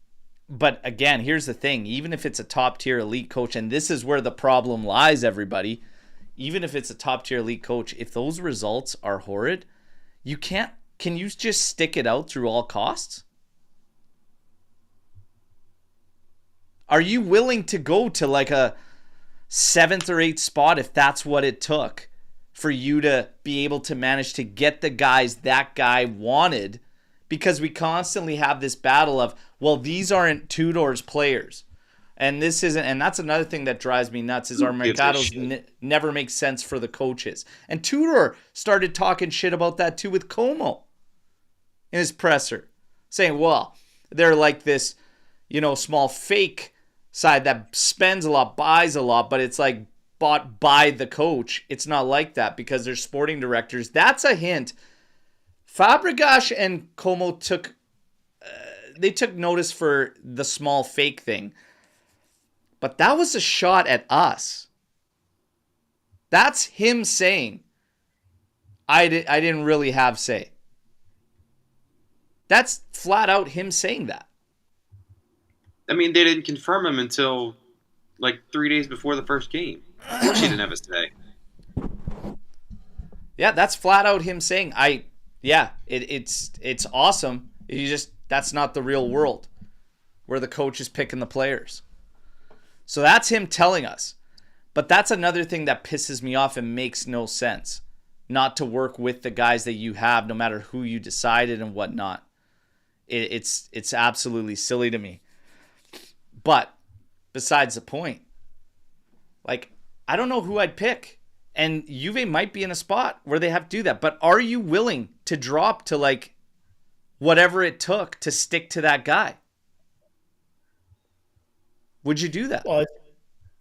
but again, here's the thing. Even if it's a top tier elite coach, and this is where the problem lies, everybody, even if it's a top tier elite coach, if those results are horrid, can you just stick it out through all costs? Are you willing to go to like a 7th or 8th spot if that's what it took for you to be able to manage to get the guys that guy wanted? Because we constantly have this battle of, well, these aren't Tudor's players. And this isn't, and that's another thing that drives me nuts is our mercados never make sense for the coaches. And Tudor started talking shit about that too with Como in his presser, saying, well, they're like this, small fake side that spends a lot, buys a lot, but it's like bought by the coach. It's not like that because they're sporting directors. That's a hint. Fabregas and Como took notice for the small fake thing. But that was a shot at us. That's him saying, I didn't really have say. That's flat out him saying that. I mean, they didn't confirm him until like 3 days before the first game. Of course he didn't have a say. Yeah, that's flat out him saying, it's awesome. That's not the real world where the coach is picking the players. So that's him telling us. But that's another thing that pisses me off and makes no sense. Not to work with the guys that you have, no matter who you decided and whatnot. It's absolutely silly to me. But besides the point, like, I don't know who I'd pick. And Juve might be in a spot where they have to do that. But are you willing to drop to like whatever it took to stick to that guy? Would you do that? Well,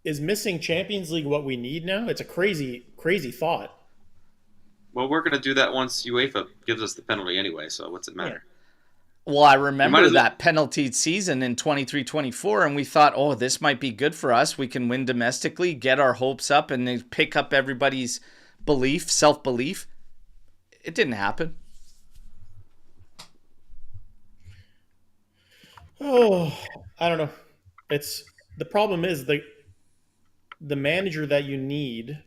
is missing Champions League what we need now? It's a crazy, crazy thought. Well, we're going to do that once UEFA gives us the penalty anyway, so what's it matter? Yeah. Well, I remember that penalty season in 23-24, and we thought, oh, this might be good for us. We can win domestically, get our hopes up, and then pick up everybody's belief, self-belief. It didn't happen. Oh, I don't know. The problem is the manager that you need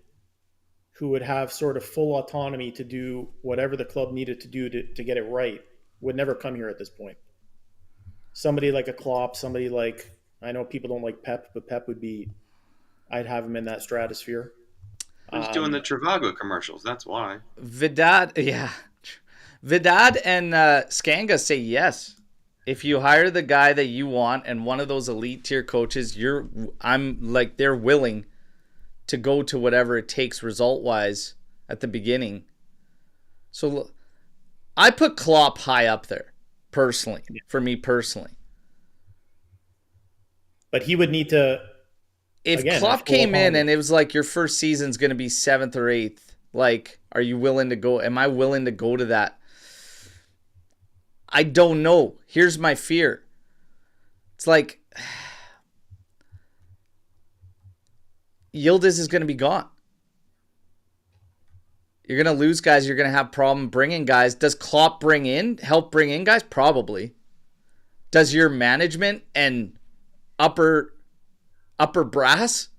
who would have sort of full autonomy to do whatever the club needed to do to get it right would never come here at this point. Somebody like a Klopp, somebody like, I know people don't like Pep, but Pep would be, I'd have him in that stratosphere. Who's doing the Trivago commercials? That's why. Vidal and Skanga say yes. If you hire the guy that you want and one of those elite tier coaches, they're willing to go to whatever it takes result wise at the beginning. So I put Klopp high up there personally, for me personally. But he would need to. If Klopp came in and it was like your first season's going to be 7th or 8th, like, are you willing to go? Am I willing to go to that? I don't know. Here's my fear. It's like Yildiz is going to be gone. You're going to lose guys. You're going to have problem bringing guys. Does Klopp help bring in guys? Probably. Does your management and upper brass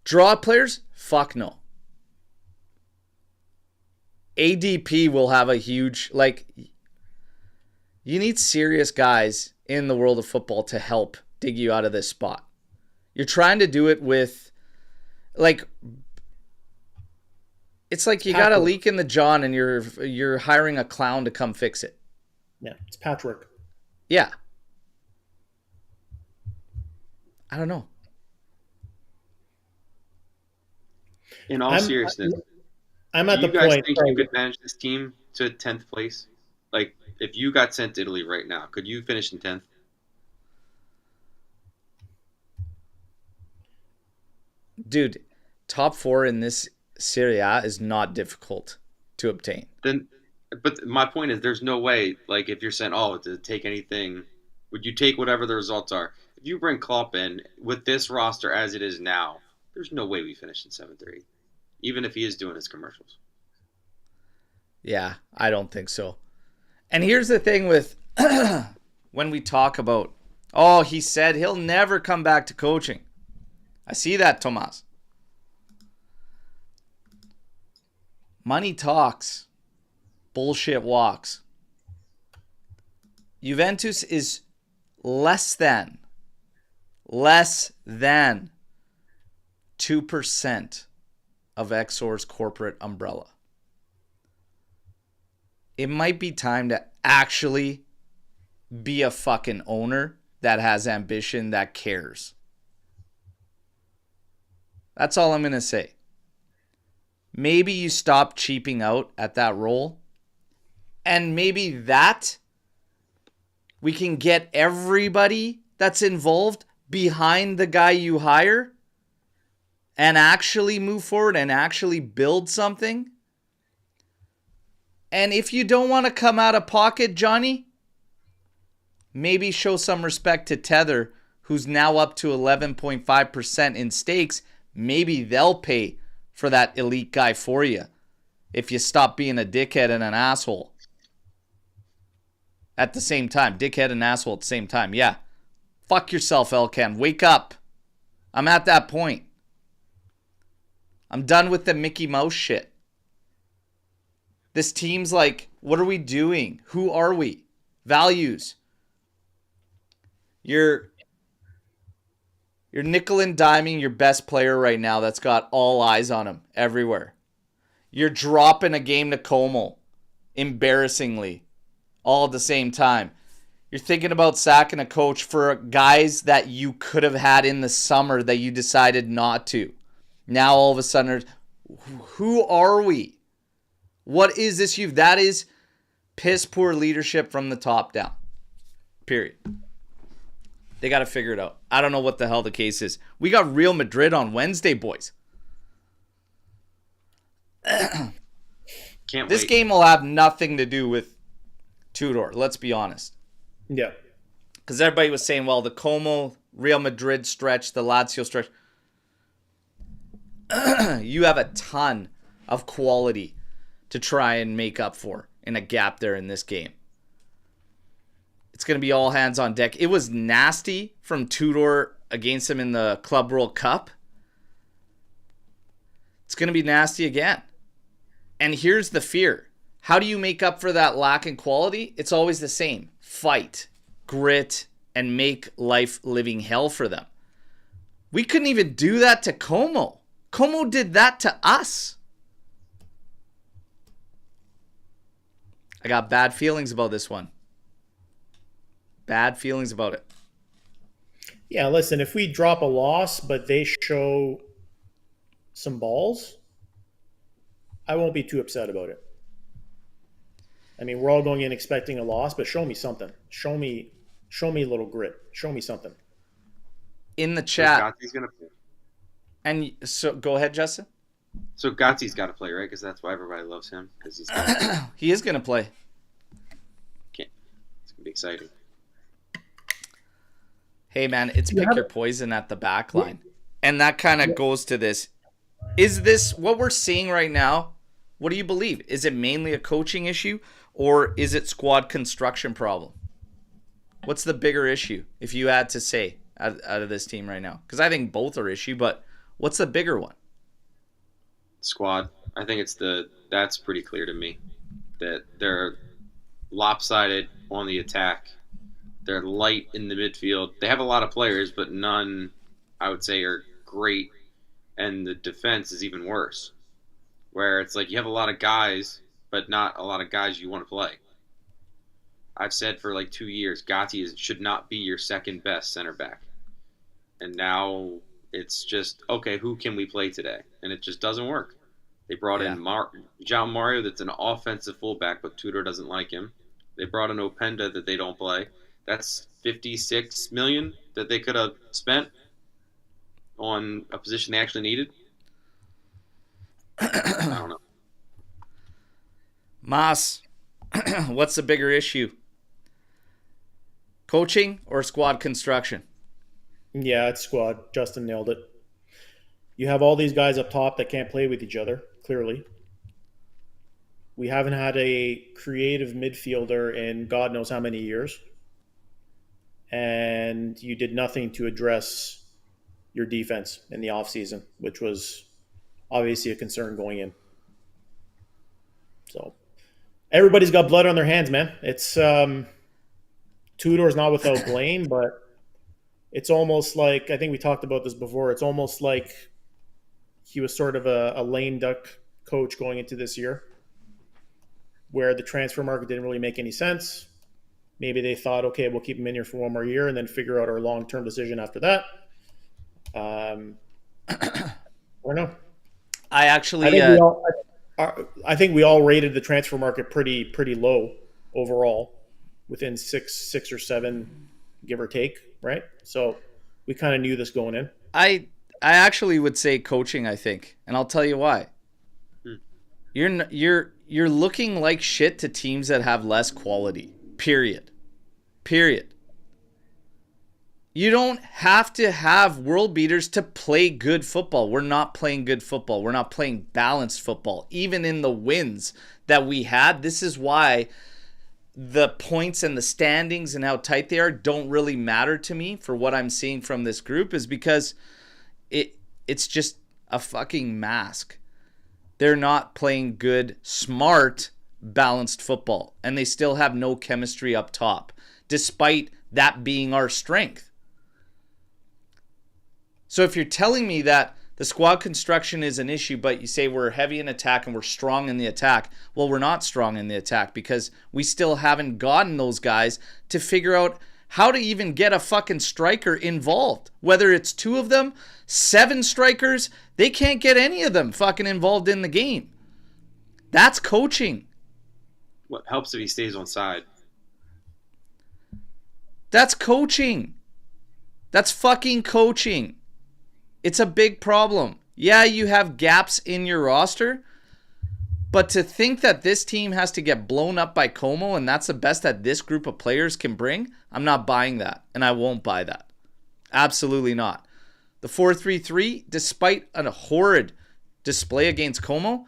draw players? Fuck no. ADP will have a huge, you need serious guys in the world of football to help dig you out of this spot. You're trying to do it with, it's like you got a leak in the John and you're hiring a clown to come fix it. Yeah, it's patchwork. Yeah. I don't know. In all seriousness, I'm at do the you guys point. think you could manage this team to 10th place? Like, if you got sent to Italy right now, could you finish in 10th? Dude, top 4 in this Serie A is not difficult to obtain. But my point is, there's no way, like, if you're saying, to take anything, would you take whatever the results are? If you bring Klopp in, with this roster as it is now, there's no way we finish in 7th or 8th, even if he is doing his commercials. Yeah, I don't think so. And here's the thing with when we talk about, he said he'll never come back to coaching. I see that, Tomas. Money talks. Bullshit walks. Juventus is less than 2% of Exor's corporate umbrella. It might be time to actually be a fucking owner that has ambition, that cares. That's all I'm going to say. Maybe you stop cheaping out at that role. And maybe that we can get everybody that's involved behind the guy you hire and actually move forward and actually build something. And if you don't want to come out of pocket, Johnny, maybe show some respect to Tether, who's now up to 11.5% in stakes. Maybe they'll pay for that elite guy for you if you stop being a dickhead and an asshole. At the same time. Dickhead and asshole at the same time. Yeah. Fuck yourself, Elkan. Wake up. I'm at that point. I'm done with the Mickey Mouse shit. This team's like, what are we doing? Who are we? Values. You're nickel and diming your best player right now that's got all eyes on him everywhere. You're dropping a game to Como, embarrassingly, all at the same time. You're thinking about sacking a coach for guys that you could have had in the summer that you decided not to. Now all of a sudden, who are we? What is this? That is piss poor leadership from the top down. Period. They got to figure it out. I don't know what the hell the case is. We got Real Madrid on Wednesday, boys. Can't this wait. game will have nothing to do with Tudor. Let's be honest. Yeah. Because everybody was saying, well, the Como, Real Madrid stretch, the Lazio stretch. You have a ton of quality to try and make up for in a gap there in this game. It's going to be all hands on deck. It was nasty from Tudor against him in the Club World Cup. It's going to be nasty again. And here's the fear. How do you make up for that lack in quality? It's always the same. Fight, grit, and make life living hell for them. We couldn't even do that to Como. Como did that to us. I got bad feelings about this one. Bad feelings about it. Yeah, listen, if we drop a loss, but they show some balls, I won't be too upset about it. I mean, we're all going in expecting a loss, but show me something. Show me a little grit. Show me something. In the chat. Gotti's gonna play. And so go ahead, Justin. So Gotti's got to play, right? Because that's why everybody loves him. Because he's he is going to play. It's gonna be exciting. Hey, man, it's pick your poison at the back line. And that kind of goes to this. Is this what we're seeing right now? What do you believe? Is it mainly a coaching issue, or is it squad construction problem? What's the bigger issue, if you had to say, out of this team right now? Because I think both are issue, but what's the bigger one? Squad. I think that's pretty clear to me that they're lopsided on the attack. They're light in the midfield. They have a lot of players, but none, I would say, are great. And the defense is even worse, where it's like you have a lot of guys, but not a lot of guys you want to play. I've said for like 2 years, Gatti should not be your second best center back. And now it's just, okay, who can we play today? And it just doesn't work. They brought in João Mario, that's an offensive fullback, but Tudor doesn't like him. They brought in Openda that they don't play. That's $56 million that they could have spent on a position they actually needed. I don't know. Mas, what's the bigger issue? Coaching or squad construction? Yeah, it's squad. Justin nailed it. You have all these guys up top that can't play with each other, clearly. We haven't had a creative midfielder in God knows how many years. And you did nothing to address your defense in the offseason, which was obviously a concern going in. So everybody's got blood on their hands, man. It's Tudor's not without blame, but it's almost like, I think we talked about this before, it's almost like he was sort of a lame duck coach going into this year, where the transfer market didn't really make any sense. Maybe they thought, okay, we'll keep him in here for one more year and then figure out our long-term decision after that. I don't know. I think we all rated the transfer market pretty low overall, within six or seven, give or take, right? So we kind of knew this going in. I actually would say coaching, I think, and I'll tell you why. You're looking like shit to teams that have less quality. Period. You don't have to have world beaters to play good football. We're not playing good football. We're not playing balanced football. Even in the wins that we had, this is why the points and the standings and how tight they are don't really matter to me for what I'm seeing from this group, is because it's just a fucking mask. They're not playing good, smart, balanced football, and they still have no chemistry up top, despite that being our strength. So if you're telling me that the squad construction is an issue, but you say we're heavy in attack and we're strong in the attack, well, we're not strong in the attack because we still haven't gotten those guys to figure out how to even get a fucking striker involved. Whether it's 2 of them, 7 strikers, they can't get any of them fucking involved in the game. That's coaching. What helps if he stays on side? That's coaching. That's fucking coaching. It's a big problem. Yeah, you have gaps in your roster, but to think that this team has to get blown up by Como and that's the best that this group of players can bring, I'm not buying that, and I won't buy that. Absolutely not. The 4-3-3, despite a horrid display against Como,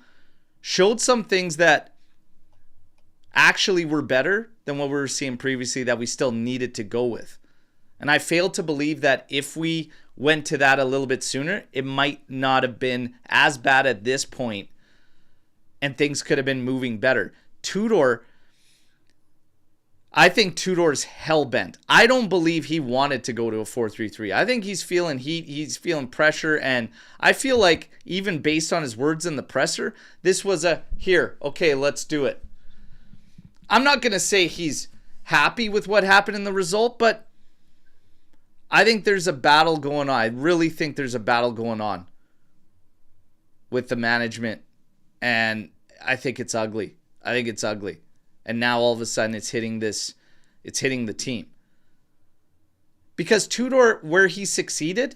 showed some things that actually were better than what we were seeing previously that we still needed to go with. And I failed to believe that if we went to that a little bit sooner, it might not have been as bad at this point and things could have been moving better. Tudor, I think Tudor's hell-bent. I don't believe he wanted to go to a 4-3-3. I think he's feeling heat, he's feeling pressure, and I feel like even based on his words in the presser, this was a, here, okay, let's do it. I'm not going to say he's happy with what happened in the result, but I think there's a battle going on. I really think there's a battle going on with the management, and I think it's ugly. And now all of a sudden it's hitting the team. Because Tudor, where he succeeded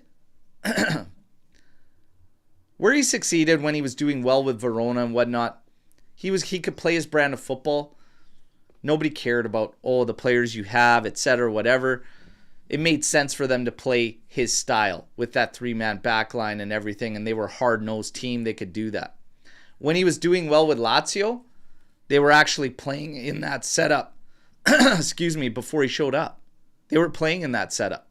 when he was doing well with Verona and whatnot, he could play his brand of football. Nobody cared about, the players you have, etc., whatever. It made sense for them to play his style with that 3-man back line and everything, and they were a hard-nosed team. They could do that. when he was doing well with Lazio, they were actually playing in that setup. Excuse me, before he showed up. They were playing in that setup.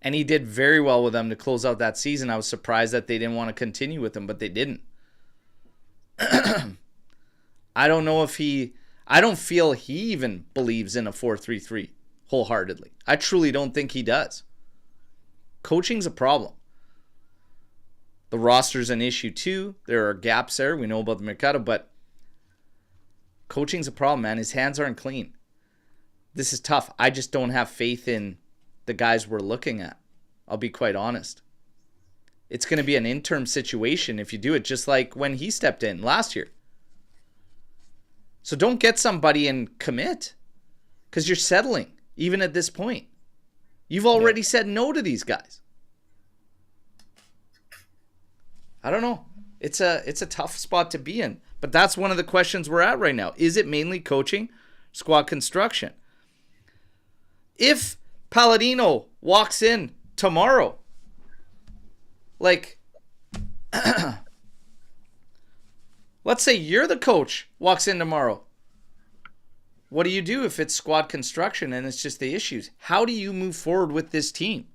And he did very well with them to close out that season. I was surprised that they didn't want to continue with him, but they didn't. I don't know if I don't feel he even believes in a 4-3-3 wholeheartedly. I truly don't think he does. Coaching's a problem. The roster's an issue too. There are gaps there. We know about the Mercado, but coaching's a problem, man. His hands aren't clean. This is tough. I just don't have faith in the guys we're looking at. I'll be quite honest. It's going to be an interim situation if you do it, just like when he stepped in last year. So don't get somebody and commit, because you're settling, even at this point. You've already said no to these guys. I don't know. It's a tough spot to be in. But that's one of the questions we're at right now. Is it mainly coaching, squad construction? If Palladino walks in tomorrow, like, let's say you're the coach, walks in tomorrow. What do you do if it's squad construction and it's just the issues? How do you move forward with this team?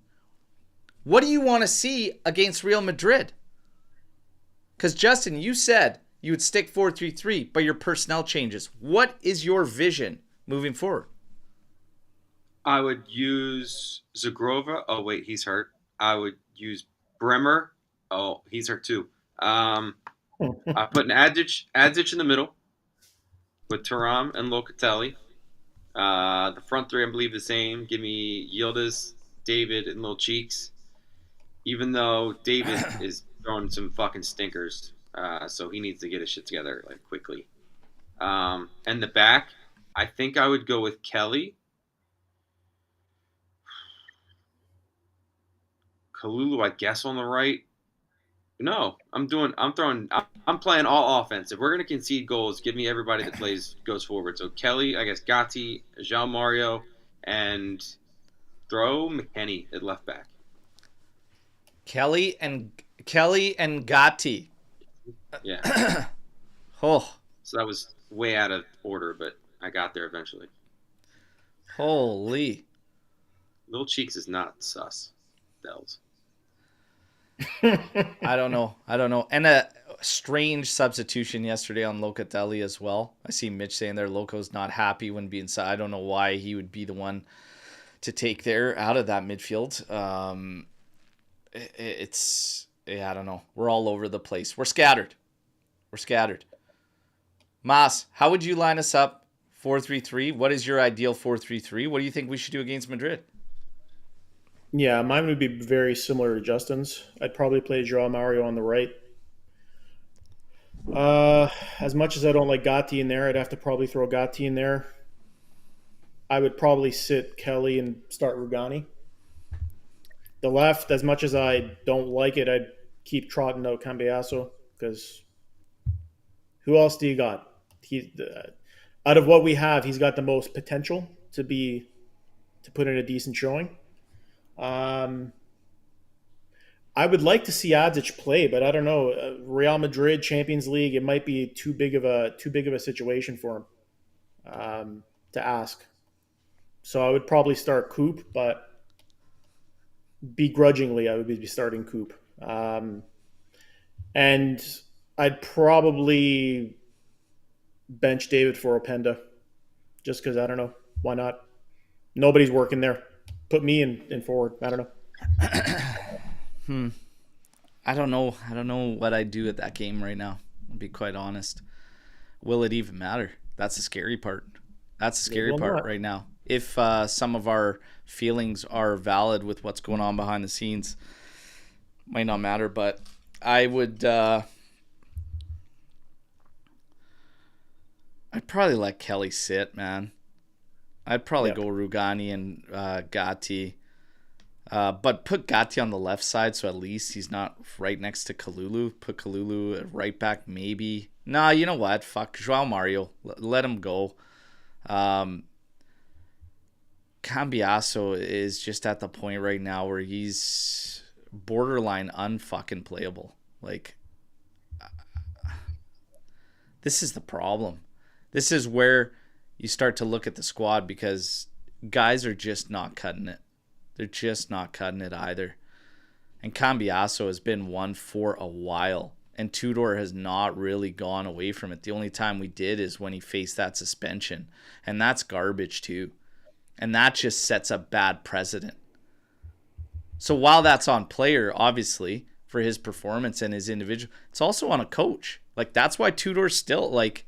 What do you want to see against Real Madrid? Because, Justin, you said you would stick 4-3-3, but your personnel changes. What is your vision moving forward? I would use Zagrova. Oh, wait, he's hurt. I would use Bremer. Oh, he's hurt too. I put an Adzic in the middle with Thuram and Locatelli. The front three, I believe, the same. Give me Yildiz, David, and Lil Cheeks. Even though David is throwing some fucking stinkers, so he needs to get his shit together like quickly. And the back, I think I would go with Kelly. Kalulu, I guess, on the right. No, I'm playing all offense. If we're gonna concede goals, give me everybody that goes forward. So Kelly, I guess Gatti, João Mario, and throw McKennie at left back. Kelly and Gatti. Yeah. Oh. So that was way out of order, but I got there eventually. Holy. Little Cheeks is not sus. Dells. I don't know. And a strange substitution yesterday on Locatelli as well. I see Mitch saying there Loco's not happy when being inside. I don't know why he would be the one to take there out of that midfield. I don't know. We're all over the place. We're scattered. Mas, how would you line us up? 4-3-3. What is your ideal 4-3-3? What do you think we should do against Madrid? Yeah, mine would be very similar to Justin's. I'd probably play João Mario on the right. As much as I don't like Gatti in there, I'd have to probably throw Gatti in there. I would probably sit Kelly and start Rugani. The left, as much as I don't like it, I'd keep trotting out Cambiasso, because who else do you got? Out of what we have, he's got the most potential to put in a decent showing. I would like to see Adzic play, but I don't know. Real Madrid, Champions League, it might be too big of a situation for him to ask. So I would probably start Coop, but begrudgingly I would be starting Coop. And I'd probably bench David for Openda, just because, I don't know, why not? Nobody's working there. Put me in forward. I don't know. I don't know what I'd do at that game right now. I'll be quite honest. Will it even matter? That's the scary part. Right now. If some of our feelings are valid with what's going on behind the scenes, might not matter. But I would. I'd probably let Kelly sit, man. I'd probably go Rugani and Gatti. But put Gatti on the left side, so at least he's not right next to Kalulu. Put Kalulu at right back, maybe. Nah, you know what? Fuck. João Mario. Let him go. Cambiasso is just at the point right now where he's borderline unfucking playable. Like, This is the problem. This is where you start to look at the squad, because guys are just not cutting it. They're just not cutting it either. And Cambiasso has been one for a while. And Tudor has not really gone away from it. The only time we did is when he faced that suspension. And that's garbage too. And that just sets a bad precedent. So while that's on player, obviously, for his performance and his individual, it's also on a coach. Like, that's why Tudor's still, like,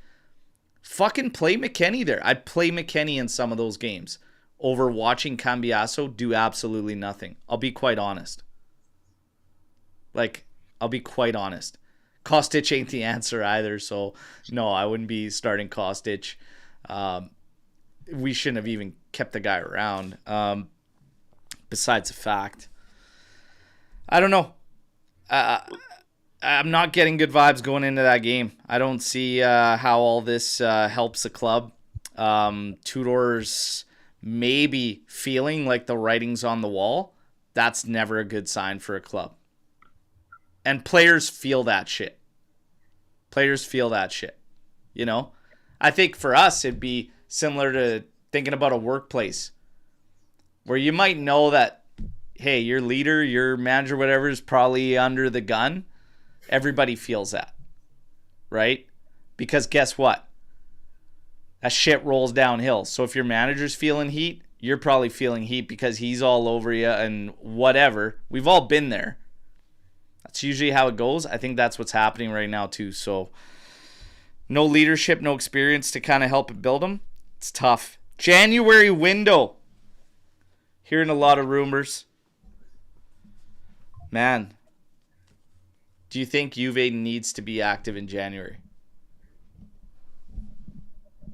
fucking play McKennie there. I'd play McKennie in some of those games over watching Cambiasso do absolutely nothing. I'll be quite honest. Like, I'll be quite honest. Kostic ain't the answer either, so no, I wouldn't be starting Kostic. We shouldn't have even kept the guy around. Besides the fact, I don't know. I'm not getting good vibes going into that game. I don't see how all this helps the club. Tudor's maybe feeling like the writing's on the wall. That's never a good sign for a club. And players feel that shit. Players feel that shit. You know? I think for us, it'd be similar to thinking about a workplace where you might know that, hey, your leader, your manager, whatever, is probably under the gun. Everybody feels that. Right? Because guess what? That shit rolls downhill. So if your manager's feeling heat, you're probably feeling heat because he's all over you and whatever. We've all been there. That's usually how it goes. I think that's what's happening right now too. So no leadership, no experience to kind of help it build them. It's tough. January window. Hearing a lot of rumors. Man, do you think Juve needs to be active in January?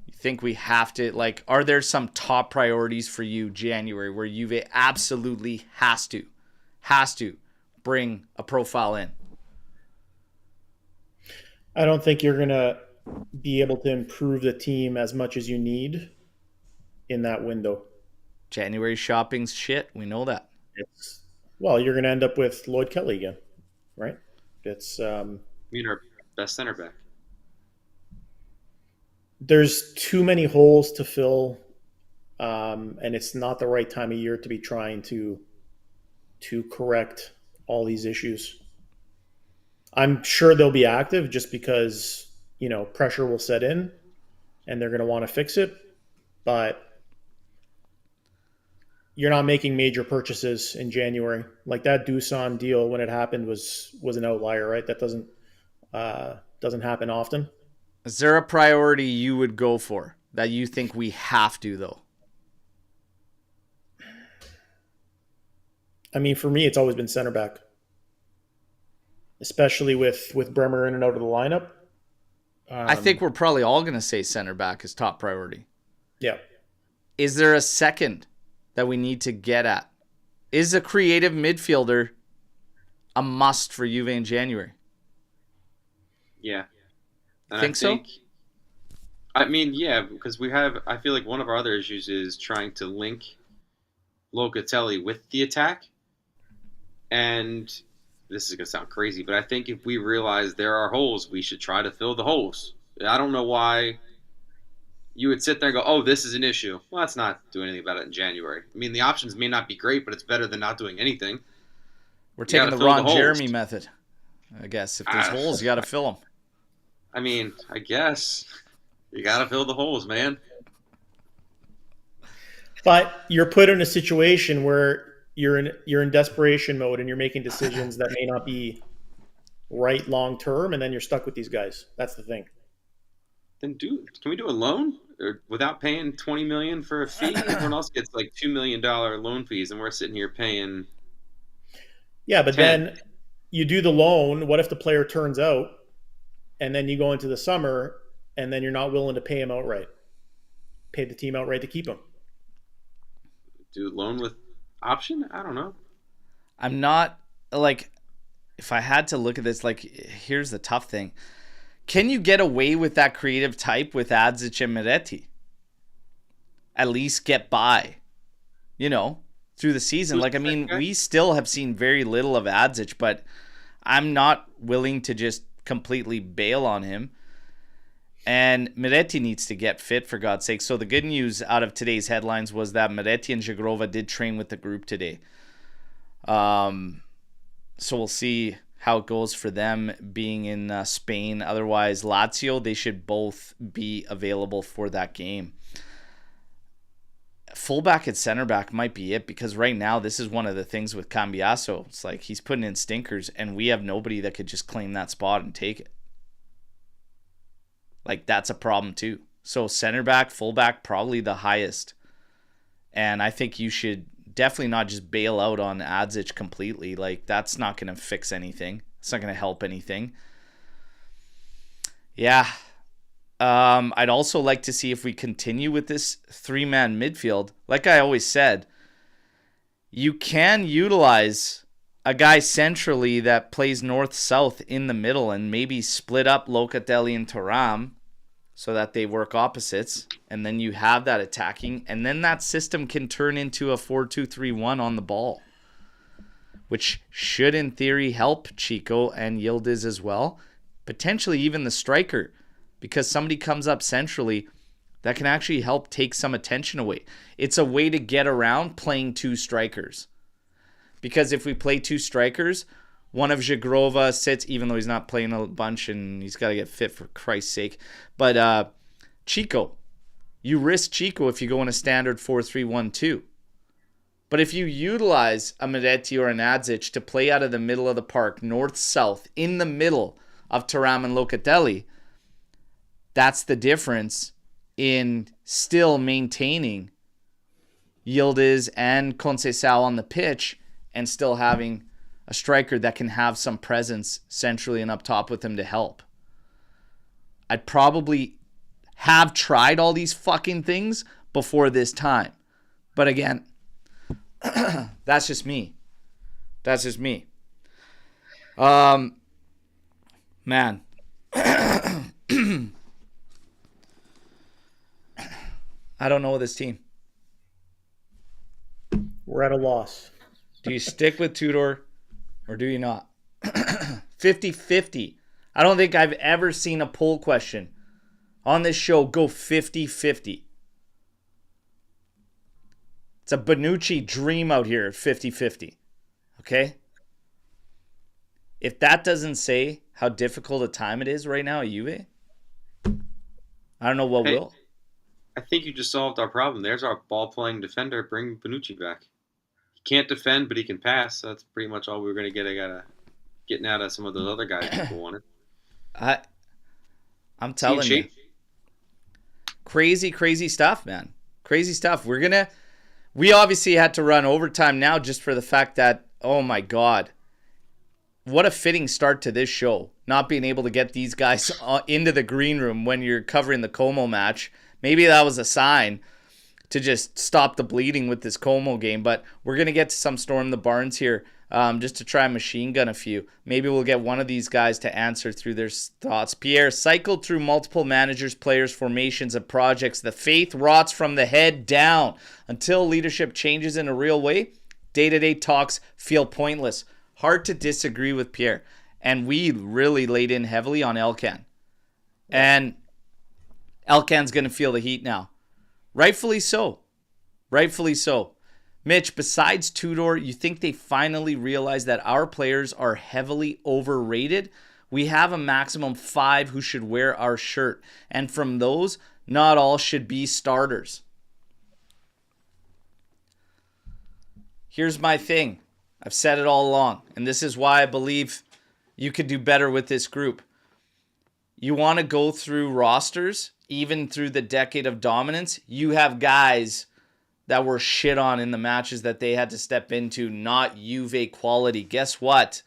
You think we have to, like, are there some top priorities for you January where Juve absolutely has to bring a profile in? I don't think you're going to be able to improve the team as much as you need in that window. January shopping's shit. We know that. Well, you're going to end up with Lloyd Kelly again, right? It's You mean our best center back? There's too many holes to fill, and it's not the right time of year to be trying to correct all these issues. I'm sure they'll be active just because, you know, pressure will set in and they're going to want to fix it. But you're not making major purchases in January. Like that Dusan deal when it happened was an outlier, right? That doesn't happen often. Is there a priority you would go for that you think we have to, though? I mean, for me, it's always been center back, especially with Bremer in and out of the lineup. I think we're probably all going to say center back is top priority. Yeah. Is there a second that we need to get at? Is a creative midfielder a must for Juve in January? Yeah. And Think so? I mean, yeah, because I feel like one of our other issues is trying to link Locatelli with the attack. And this is going to sound crazy, but I think if we realize there are holes, we should try to fill the holes. I don't know why you would sit there and go, oh, this is an issue. Well, let's not do anything about it in January. I mean, the options may not be great, but it's better than not doing anything. We're taking the Ron Jeremy method, I guess. If there's holes, you got to fill them. I mean, I guess you got to fill the holes, man. But you're put in a situation where you're in desperation mode and you're making decisions that may not be right long term, and then you're stuck with these guys. That's the thing. Then can we do a loan or without paying $20 million for a fee? Everyone else gets like $2 million loan fees, and we're sitting here paying. Yeah, but 10. then you do the loan. What if the player turns out, and then you go into the summer, and then you're not willing to pay him outright? Pay the team outright to keep him. Do loan with option? I don't know. I'm not, like, if I had to look at this, like, here's the tough thing. Can you get away with that creative type with Adzic and Miretti? At least get by, you know, through the season. Like, I mean, we still have seen very little of Adzic, but I'm not willing to just completely bail on him. And Miretti needs to get fit, for God's sake. So the good news out of today's headlines was that Miretti and Jagrova did train with the group today. So we'll see how it goes for them being in Spain. Otherwise, Lazio, they should both be available for that game. Fullback and center back might be it, because right now this is one of the things with Cambiaso. It's like he's putting in stinkers and we have nobody that could just claim that spot and take it. Like, that's a problem too. So center back, fullback, probably the highest. And I think you should definitely not just bail out on Adzic completely. Like, that's not going to fix anything. It's not going to help anything. Yeah. I'd also like to see if we continue with this 3-man midfield. Like I always said, you can utilize a guy centrally that plays north-south in the middle and maybe split up Locatelli and Thuram so that they work opposites, and then you have that attacking, and then that system can turn into a 4-2-3-1 on the ball, which should in theory help Chico and Yildiz as well, potentially even the striker, because somebody comes up centrally that can actually help take some attention away. It's a way to get around playing two strikers. Because if we play two strikers, one of Jagrova sits, even though he's not playing a bunch and he's got to get fit for Christ's sake. But Chico, you risk Chico if you go in a standard 4-3-1-2. But if you utilize a Miretti or an Adzic to play out of the middle of the park, north-south, in the middle of Thuram and Locatelli, that's the difference in still maintaining Yildiz and Conceição on the pitch and still having a striker that can have some presence centrally and up top with him to help. I'd probably have tried all these fucking things before this time. But again, that's just me. That's just me. Man. I don't know this team. We're at a loss. Do you stick with Tudor or do you not? 50-50. I don't think I've ever seen a poll question on this show go 50-50. It's a Bonucci dream out here at 50-50. Okay? If that doesn't say how difficult a time it is right now at Juve, I don't know what will. I think you just solved our problem. There's our ball-playing defender. Bring Bonucci back. He can't defend, but he can pass. So that's pretty much all we were going to get getting out of some of those other guys people wanted. I'm telling you. Crazy stuff, man. Crazy stuff. We obviously had to run overtime now just for the fact that, oh my God, what a fitting start to this show. Not being able to get these guys into the green room when you're covering the Como match. Maybe that was a sign to just stop the bleeding with this Como game. But we're going to get to some Storm the Barns here just to try and machine gun a few. Maybe we'll get one of these guys to answer through their thoughts. Pierre, cycled through multiple managers, players, formations, and projects. The faith rots from the head down. Until leadership changes in a real way, day-to-day talks feel pointless. Hard to disagree with Pierre. And we really laid in heavily on Elkan. And Elkan's going to feel the heat now. Rightfully so. Rightfully so. Mitch, besides Tudor, you think they finally realize that our players are heavily overrated? We have a maximum 5 who should wear our shirt. And from those, not all should be starters. Here's my thing. I've said it all along. And this is why I believe you could do better with this group. You want to go through rosters, even through the decade of dominance, you have guys that were shit on in the matches that they had to step into, not Juve quality. Guess what?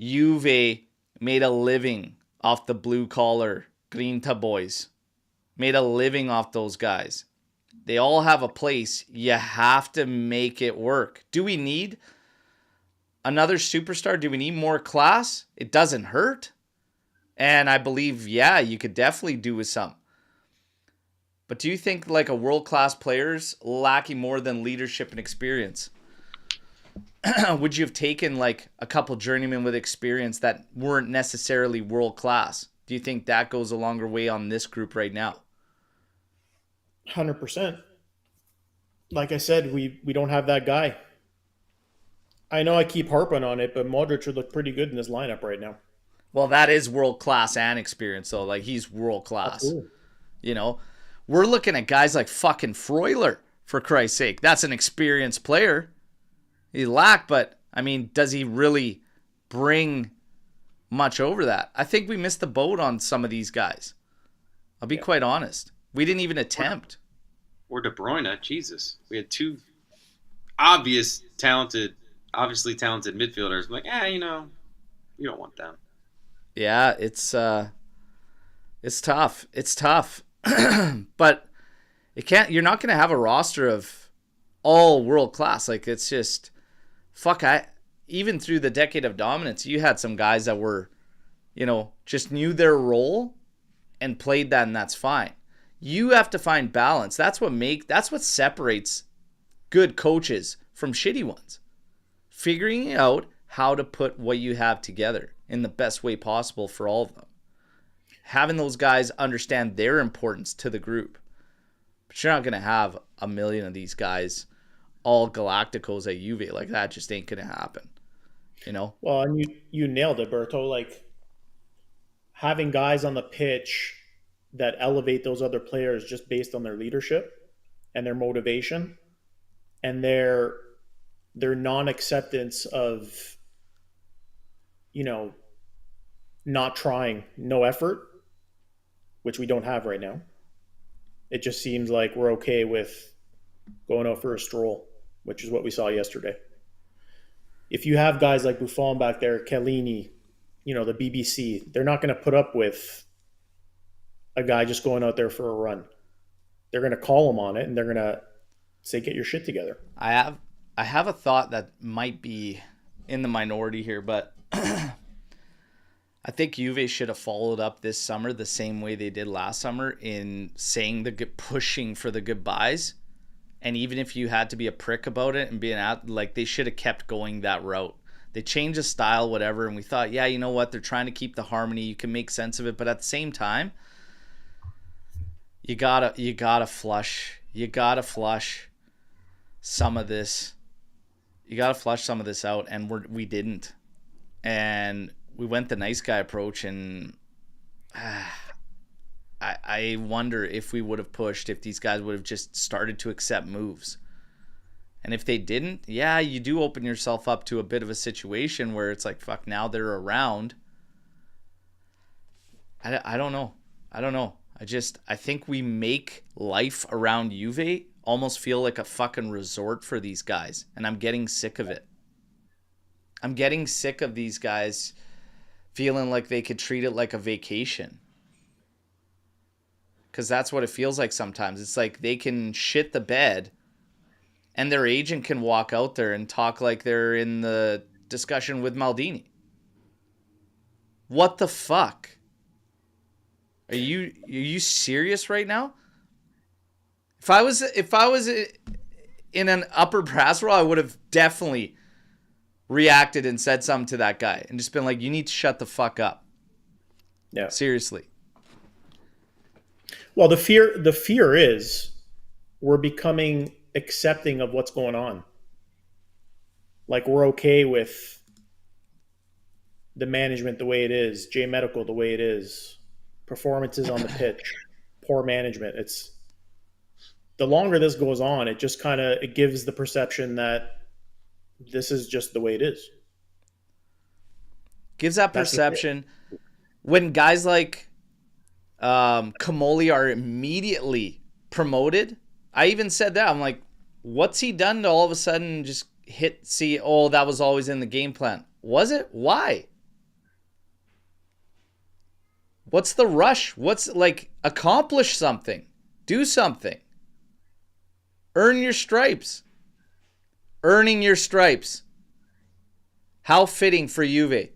Juve made a living off the blue-collar Grinta boys. Made a living off those guys. They all have a place. You have to make it work. Do we need another superstar? Do we need more class? It doesn't hurt. And I believe, yeah, you could definitely do with some. But do you think like a world-class player's lacking more than leadership and experience? Would you have taken like a couple journeymen with experience that weren't necessarily world-class? do you think that goes a longer way on this group right now? 100%. Like I said, we don't have that guy. I know I keep harping on it, but Modric would look pretty good in this lineup right now. Well, that is world class and experience, though. Like, he's world class. Absolutely. You know, we're looking at guys like fucking Freuler, for Christ's sake. That's an experienced player. He lacked, but I mean, does he really bring much over that? I think we missed the boat on some of these guys. I'll be quite honest. We didn't even attempt. Or De Bruyne, Jesus. We had two obviously talented midfielders. I'm like, you don't want them. Yeah, it's tough. It's tough. But you're not going to have a roster of all world class. Like, it's just, even through the decade of dominance, you had some guys that were, just knew their role and played that, and that's fine. You have to find balance. That's what separates good coaches from shitty ones. Figuring out how to put what you have together in the best way possible for all of them. Having those guys understand their importance to the group. But you're not going to have a million of these guys all Galacticos at Juve. Like, that just ain't going to happen. Well, and you nailed it, Berto. Like, having guys on the pitch that elevate those other players just based on their leadership and their motivation and their non-acceptance of, not trying, no effort, which we don't have right now. It just seems like we're okay with going out for a stroll, which is what we saw yesterday. If you have guys like Buffon back there, Chiellini, the BBC, they're not going to put up with a guy just going out there for a run. They're going to call him on it, and they're going to say, get your shit together. I have a thought that might be in the minority here, but I think Juve should have followed up this summer the same way they did last summer in pushing for the goodbyes. And even if you had to be a prick about it and being out, like, they should have kept going that route. They changed the style, whatever, and we thought, yeah, you know what? They're trying to keep the harmony. You can make sense of it, but at the same time, you gotta flush. You gotta flush some of this. You gotta flush some of this out, and we didn't. And we went the nice guy approach, and I wonder if we would have pushed, if these guys would have just started to accept moves. And if they didn't, yeah, you do open yourself up to a bit of a situation where it's like, fuck, now they're around. I don't know. I think we make life around Juve almost feel like a fucking resort for these guys. And I'm getting sick of it. I'm getting sick of these guys feeling like they could treat it like a vacation. Because that's what it feels like sometimes. It's like they can shit the bed and their agent can walk out there and talk like they're in the discussion with Maldini. What the fuck? Are you serious right now? If I was in an upper brass role, I would have definitely reacted and said something to that guy and just been like, you need to shut the fuck up. Yeah. Seriously. Well, the fear is we're becoming accepting of what's going on. Like, we're okay with the management the way it is, J Medical the way it is, performances on the pitch, poor management. It's the longer this goes on, it just it gives the perception that this is just the way it is. Gives that perception when guys like Kamoli are immediately promoted. I even said that. I'm like, what's he done to all of a sudden just that was always in the game plan? Was it? Why? What's the rush? Accomplish something. Do something. Earn your stripes. Earning your stripes. How fitting for Juve.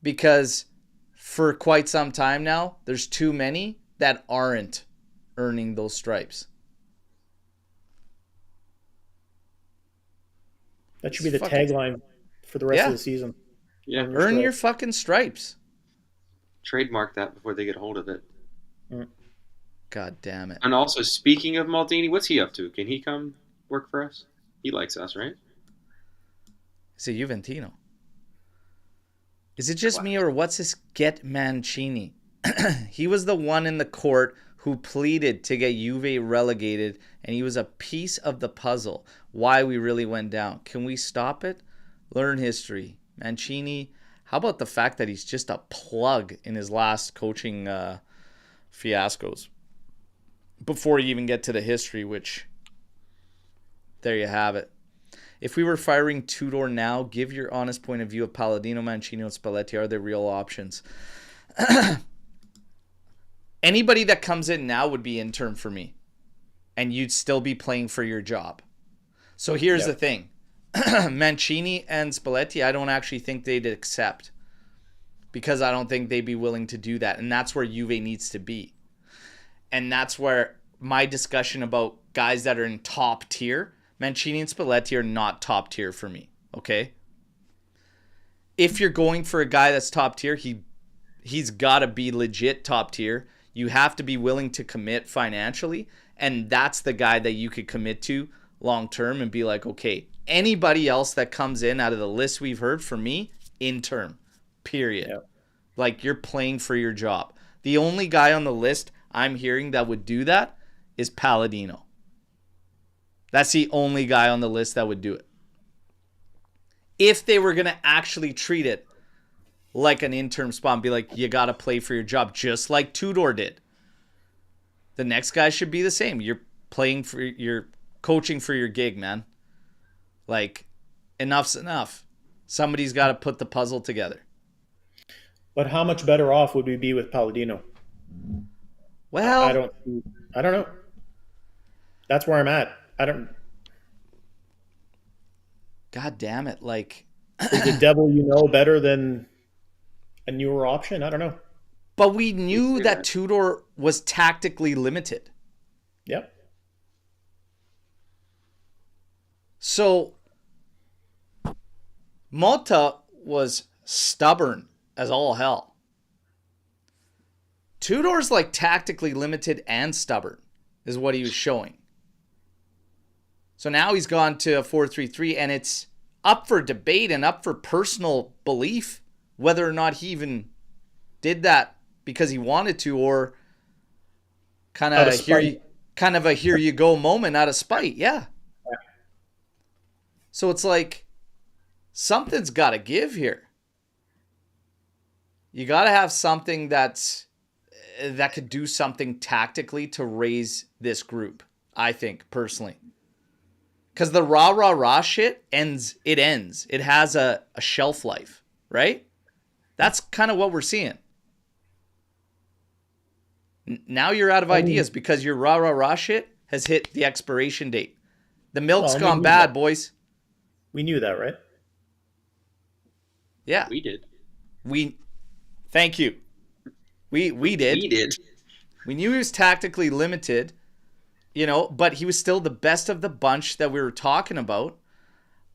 Because for quite some time now, there's too many that aren't earning those stripes. That should be the tagline for the rest of the season. Yeah. Earn your fucking stripes. Trademark that before they get a hold of it. God damn it. And also, speaking of Maldini, what's he up to? Can he come work for us? He likes us, right? Is it Juventino? Is it just me, or what's this Get Mancini? He was the one in the court who pleaded to get Juve relegated, and he was a piece of the puzzle why we really went down. Can we stop it? Learn history. Mancini, how about the fact that he's just a plug in his last coaching fiascos? Before you even get to the history, which, there you have it. If we were firing Tudor now, give your honest point of view of Palladino, Mancini, and Spalletti. Are they real options? Anybody that comes in now would be intern for me. And you'd still be playing for your job. So here's the thing. Mancini and Spalletti, I don't actually think they'd accept. Because I don't think they'd be willing to do that. And that's where Juve needs to be. And that's where my discussion about guys that are in top tier, Mancini and Spalletti are not top tier for me, okay? If you're going for a guy that's top tier, he's got to be legit top tier. You have to be willing to commit financially, and that's the guy that you could commit to long term and be like, okay, anybody else that comes in out of the list we've heard, for me, intern, period. Yep. Like, you're playing for your job. The only guy on the list I'm hearing that would do that is Palladino. That's the only guy on the list that would do it. If they were going to actually treat it like an interim spot and be like, you got to play for your job, just like Tudor did. The next guy should be the same. You're coaching for your gig, man. Like, enough's enough. Somebody's got to put the puzzle together. But how much better off would we be with Palladino? Well, I don't know. That's where I'm at. God damn it. Like, is the devil better than a newer option? I don't know. But we knew that Tudor was tactically limited. Yep. So Motta was stubborn as all hell. Tudor's like tactically limited and stubborn is what he was showing. So now he's gone to a 4-3-3, and it's up for debate and up for personal belief whether or not he even did that because he wanted to, or kind of a here you go moment out of spite. Yeah. So it's like something's got to give here. You got to have something that could do something tactically to raise this group, I think, personally. Because the rah shit ends. It has a shelf life, right? That's kind of what we're seeing. Now you're out of ideas because your rah shit has hit the expiration date. The milk's gone bad, boys. We knew that, right? Yeah. We did. Thank you. We did. We did. We knew he was tactically limited, but he was still the best of the bunch that we were talking about.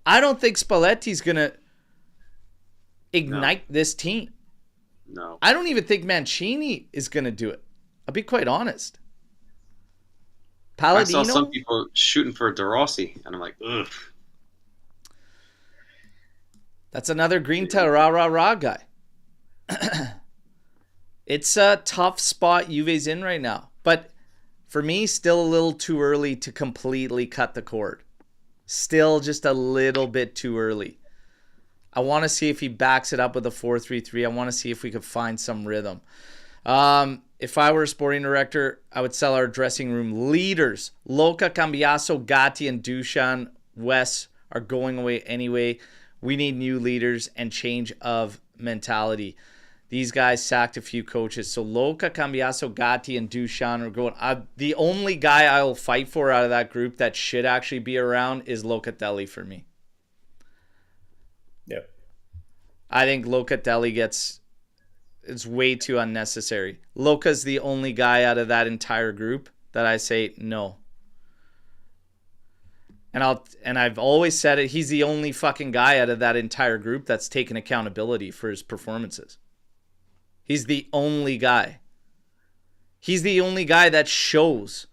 I don't think Spalletti's going to ignite this team. No. I don't even think Mancini is going to do it. I'll be quite honest. Palladino? I saw some people shooting for De Rossi, and I'm like, ugh. That's another green to rah guy. It's a tough spot Juve's in right now. But for me, still a little too early to completely cut the cord. Still just a little bit too early. I want to see if he backs it up with a 4-3-3. I want to see if we could find some rhythm. If I were a sporting director, I would sell our dressing room leaders. Loca, Cambiaso, Gatti, and Dusan Wes are going away anyway. We need new leaders and change of mentality. These guys sacked a few coaches. So Loca, Cambiaso, Gatti, and Dusan are going. The only guy I will fight for out of that group that should actually be around is Locatelli for me. Yep. I think Locatelli it's way too unnecessary. Loca's the only guy out of that entire group that I say no. And I've always said it, he's the only fucking guy out of that entire group that's taken accountability for his performances. He's the only guy. He's the only guy that shows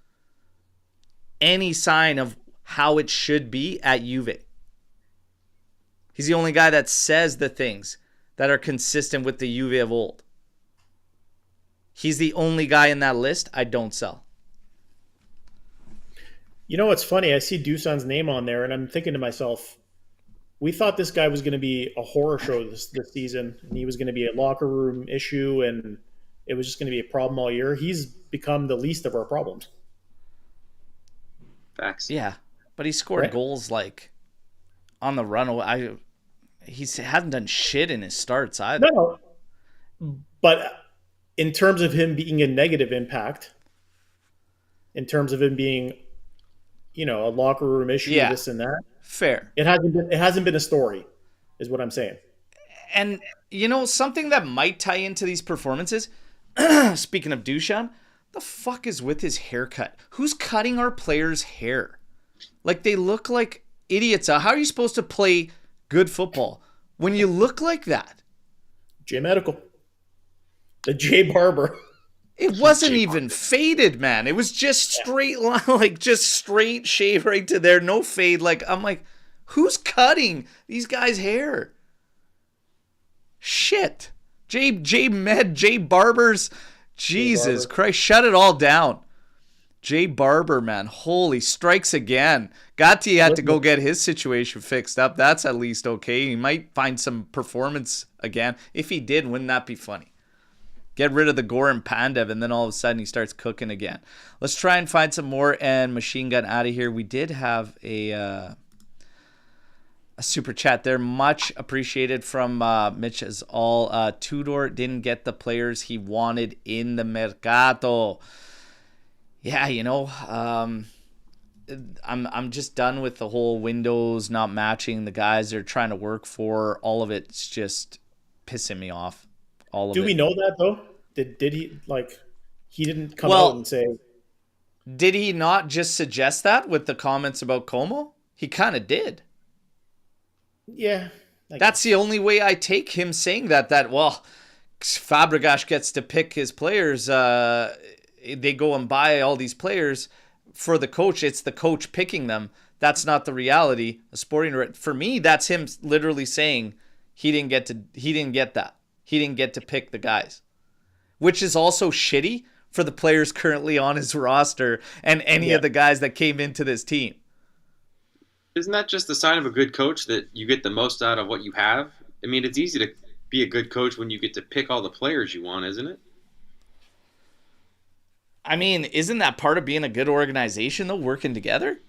any sign of how it should be at Juve. He's the only guy that says the things that are consistent with the Juve of old. He's the only guy in that list I don't sell. You know what's funny? I see Dusan's name on there, and I'm thinking to myself, we thought this guy was going to be a horror show this season, and he was going to be a locker room issue, and it was just going to be a problem all year. He's become the least of our problems. Facts. Yeah, but he scored goals like on the run. He hasn't done shit in his starts either. No, but in terms of him being a negative impact, in terms of him being, a locker room issue, this and that, fair. It hasn't been a story, is what I'm saying. And something that might tie into these performances. Speaking of Dusan, the fuck is with his haircut? Who's cutting our players' hair? Like, they look like idiots. How are you supposed to play good football when you look like that? J Medical. The J Barber. It wasn't even faded, man. It was just straight line, like just straight shave right to there. No fade. Like, I'm like, who's cutting these guys' hair? Shit. J Barbers. Jesus Christ. Shut it all down. J Barber, man. Holy, strikes again. Gatti had to go get his situation fixed up. That's at least okay. He might find some performance again. If he did, wouldn't that be funny? Get rid of the Gore and Pandev, and then all of a sudden he starts cooking again. Let's try and find some more and Machine Gun out of here. We did have a super chat there. Much appreciated from Mitch as all. Tudor didn't get the players he wanted in the Mercato. Yeah, I'm just done with the whole windows not matching the guys they're trying to work for. All of it's just pissing me off. Do we know that though? Did he he didn't come out and say? Did he not just suggest that with the comments about Como? He kind of did. Yeah. That's the only way I take him saying that Fabregas gets to pick his players. They go and buy all these players for the coach. It's the coach picking them. That's not the reality. For me, that's him literally saying he didn't get that. He didn't get to pick the guys, which is also shitty for the players currently on his roster and any of the guys that came into this team. Isn't that just the sign of a good coach, that you get the most out of what you have? I mean, it's easy to be a good coach when you get to pick all the players you want, isn't it? I mean, isn't that part of being a good organization, though, working together?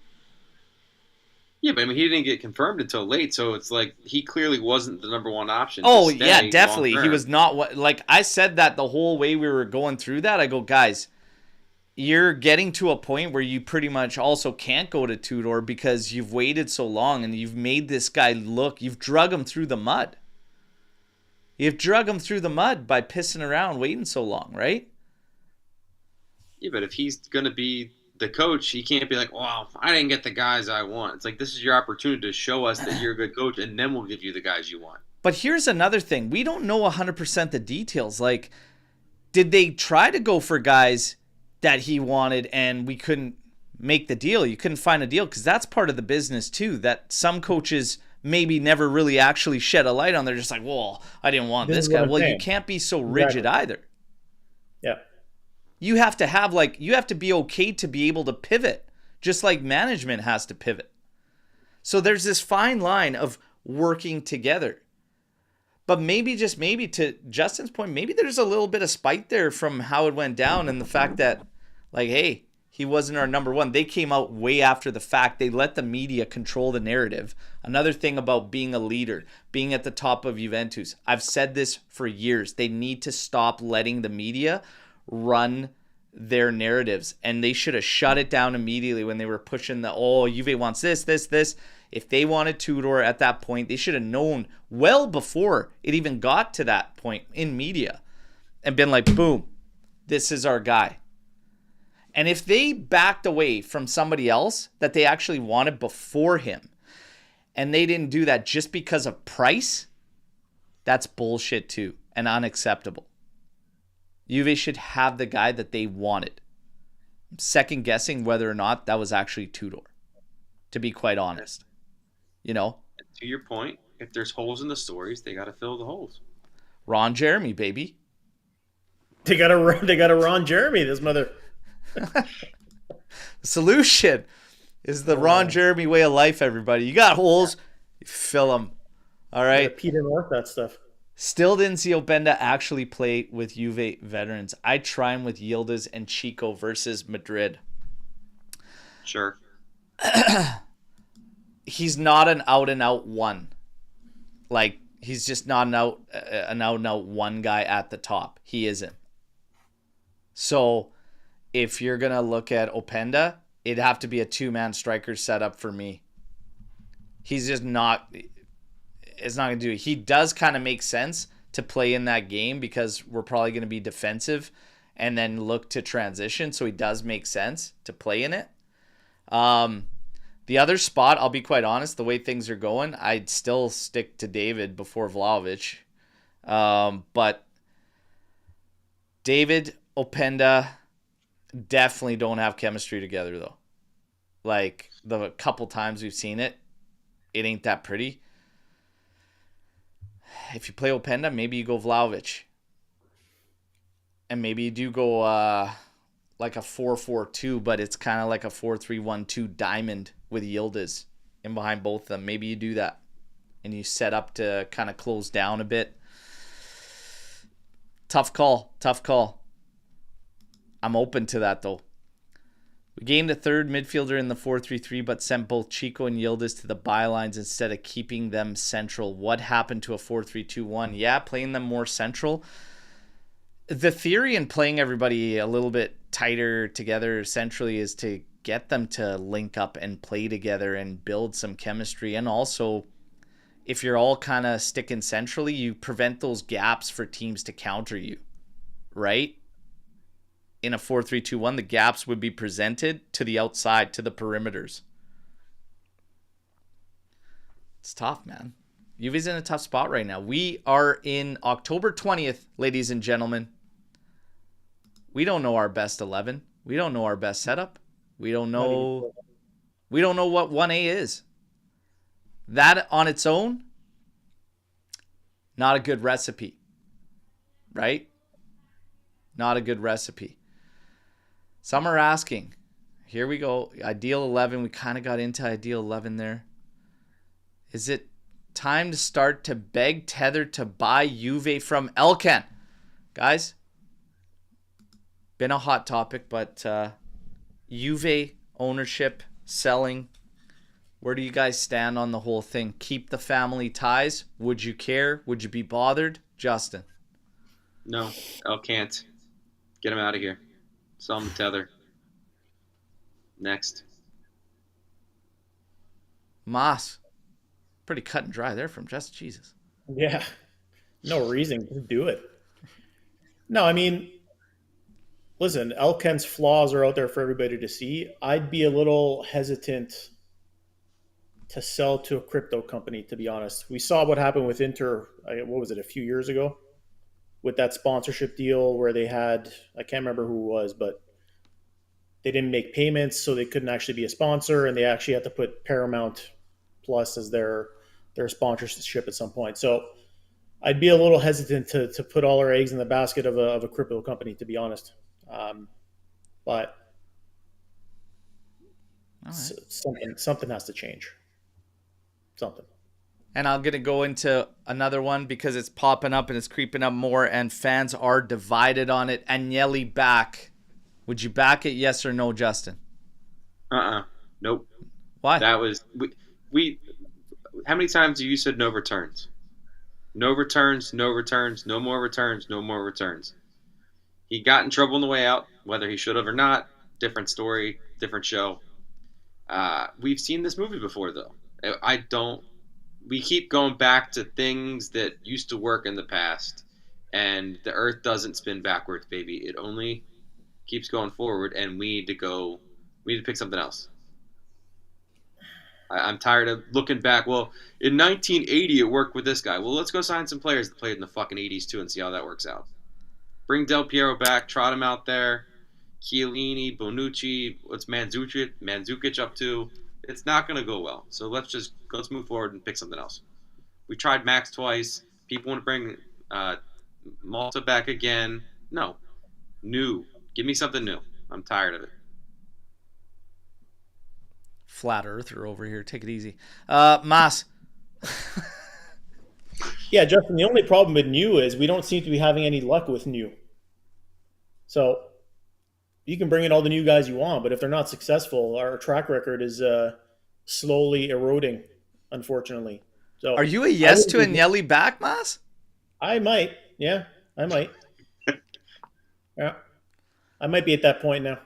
Yeah, but I mean, he didn't get confirmed until late, so it's like he clearly wasn't the number one option. Oh, yeah, definitely. He was not what, I said that the whole way we were going through that. I go, guys, you're getting to a point where you pretty much also can't go to Tudor because you've waited so long and you've made this guy you've drug him through the mud. You've drug him through the mud by pissing around waiting so long, right? Yeah, but if he's going to be the coach, he can't be like, well, I didn't get the guys I want. It's like, this is your opportunity to show us that you're a good coach, and then we'll give you the guys you want. But here's another thing. We don't know 100% the details. Like, did they try to go for guys that he wanted and we couldn't make the deal? You couldn't find a deal, because that's part of the business too, that some coaches maybe never really actually shed a light on. They're just like, well, I didn't want this guy. Well, you can't be so rigid either. Yeah. You have to have you have to be okay to be able to pivot, just like management has to pivot. So there's this fine line of working together. But maybe, just maybe, to Justin's point, maybe there's a little bit of spite there from how it went down and the fact that, hey, he wasn't our number one. They came out way after the fact. They let the media control the narrative. Another thing about being a leader, being at the top of Juventus, I've said this for years. They need to stop letting the media run their narratives, and they should have shut it down immediately when they were pushing Juve wants this. If they wanted Tudor at that point, they should have known well before it even got to that point in media and been like, boom, this is our guy. And if they backed away from somebody else that they actually wanted before him, and they didn't do that just because of price, that's bullshit too, and unacceptable. Juve should have the guy that they wanted. I'm second guessing whether or not that was actually Tudor, to be quite honest. You know, To your point, if there's holes in the stories, they got to fill the holes. Ron Jeremy, baby. They got to Ron Jeremy, this mother. The solution is the Ron Jeremy way of life, everybody. You got holes, you fill them. All right. Peter North, that stuff. Still didn't see Openda actually play with Juve veterans. I try him with Yildiz and Chico versus Madrid. Sure. He's not an out-and-out one. Like, he's just not an out-and-out one guy at the top. He isn't. So, if you're going to look at Openda, it'd have to be a two-man striker setup for me. He's just not... It's not going to do it. He does kind of make sense to play in that game because we're probably going to be defensive and then look to transition. So he does make sense to play in it. The other spot, I'll be quite honest, the way things are going, I'd still stick to David before Vlahovic. But David, Openda definitely don't have chemistry together, though. Like, the couple times we've seen it, it ain't that pretty. If you play Openda, maybe you go Vlahovic. And maybe you do go like a 4-4-2, but it's kind of like a 4-3-1-2 diamond with Yildiz in behind both of them. Maybe you do that. And you set up to kind of close down a bit. Tough call. I'm open to that, though. We gained a third midfielder in the 4-3-3, but sent both Chico and Yildiz to the bylines instead of keeping them central. What happened to a 4-3-2-1? Yeah, playing them more central. The theory in playing everybody a little bit tighter together centrally is to get them to link up and play together and build some chemistry. And also, if you're all kind of sticking centrally, you prevent those gaps for teams to counter you, right? In a 4-3-2-1, the gaps would be presented to the outside, to the perimeters. It's tough, man. Juve's in a tough spot right now. We are in October 20th, ladies and gentlemen. We don't know our best 11. We don't know our best setup. We don't know what 1A is. That on its own, not a good recipe. Right? Not a good recipe. Some are asking, here we go, ideal 11. We kind of got into ideal 11 there. Is it time to start to beg Tether to buy Juve from Elkan? Guys, been a hot topic, but Juve ownership, selling, where do you guys stand on the whole thing? Keep the family ties? Would you care? Would you be bothered? Justin? No, El can't. Get him out of here. Sell him to Tether. Next. Moss. Pretty cut and dry there from just Jesus. Yeah. No reason to do it. No, I mean, listen, Elken's flaws are out there for everybody to see. I'd be a little hesitant to sell to a crypto company, to be honest. We saw what happened with Inter, what was it, a few years ago? With that sponsorship deal where they had, I can't remember who it was, but they didn't make payments, so they couldn't actually be a sponsor, and they actually had to put Paramount Plus as their sponsorship at some point. So I'd be a little hesitant to put all our eggs in the basket of a crypto company, to be honest. But something has to change. Something. And I'm going to go into another one because it's popping up and it's creeping up more and fans are divided on it. Agnelli back. Would you back it, yes or no, Justin? Nope. Why? That was... We how many times have you said no returns? No returns, no returns, no more returns, no more returns. He got in trouble on the way out, whether he should have or not. Different story, different show. We've seen this movie before, though. We keep going back to things that used to work in the past, and the earth doesn't spin backwards, baby. It only keeps going forward, and we need to pick something else. I'm tired of looking back. Well, in 1980, it worked with this guy. Well, let's go sign some players that played in the fucking 80s, too, and see how that works out. Bring Del Piero back, trot him out there. Chiellini, Bonucci, what's Mandzukic up to? It's not going to go well. So let's move forward and pick something else. We tried Max twice. People want to bring Malta back again. No, new. Give me something new. I'm tired of it. Flat earther over here. Take it easy. Mas. Yeah, Justin, the only problem with new is we don't seem to be having any luck with new. So you can bring in all the new guys you want, but if they're not successful, our track record is slowly eroding, unfortunately. So Are you a yes to Agnelli back, Mas? I might. Yeah, I might. Yeah, I might be at that point now.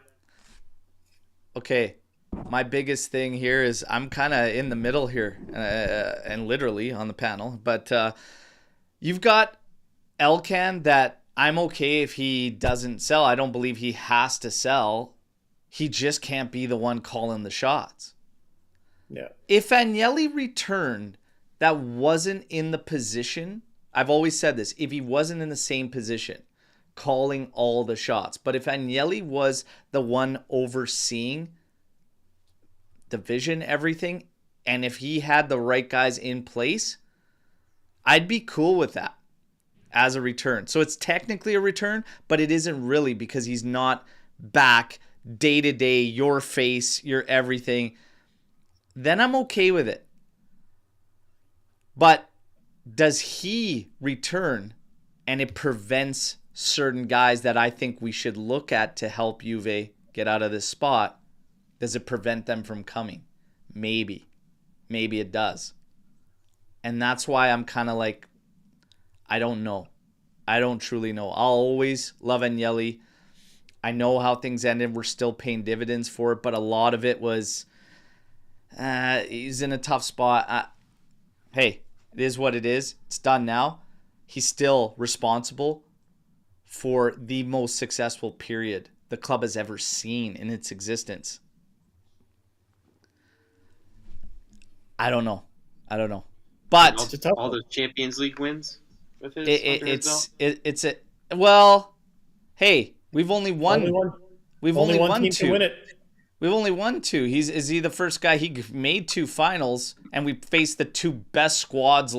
Okay. My biggest thing here is I'm kind of in the middle here and literally on the panel. But you've got Elkan that I'm okay if he doesn't sell. I don't believe he has to sell. He just can't be the one calling the shots. Yeah. If Agnelli returned that wasn't in the position, I've always said this, if he wasn't in the same position, calling all the shots. But if Agnelli was the one overseeing the vision, everything, and if he had the right guys in place, I'd be cool with that as a return. So it's technically a return, but it isn't really because he's not back day to day, your face, your everything. Then I'm okay with it. But does he return and it prevents certain guys that I think we should look at to help Juve get out of this spot? Does it prevent them from coming? Maybe. Maybe it does. And that's why I'm kind of like, I don't know. I don't truly know. I'll always love Agnelli. I know how things ended. We're still paying dividends for it, but a lot of it was, he's in a tough spot. Hey, it is what it is. It's done now. He's still responsible for the most successful period the club has ever seen in its existence. I don't know. But all those Champions League wins with his it's a well, hey, we've only won We've only one team two. to win it. We've only won two. Is he the first guy? He made two finals, and we faced the two best squads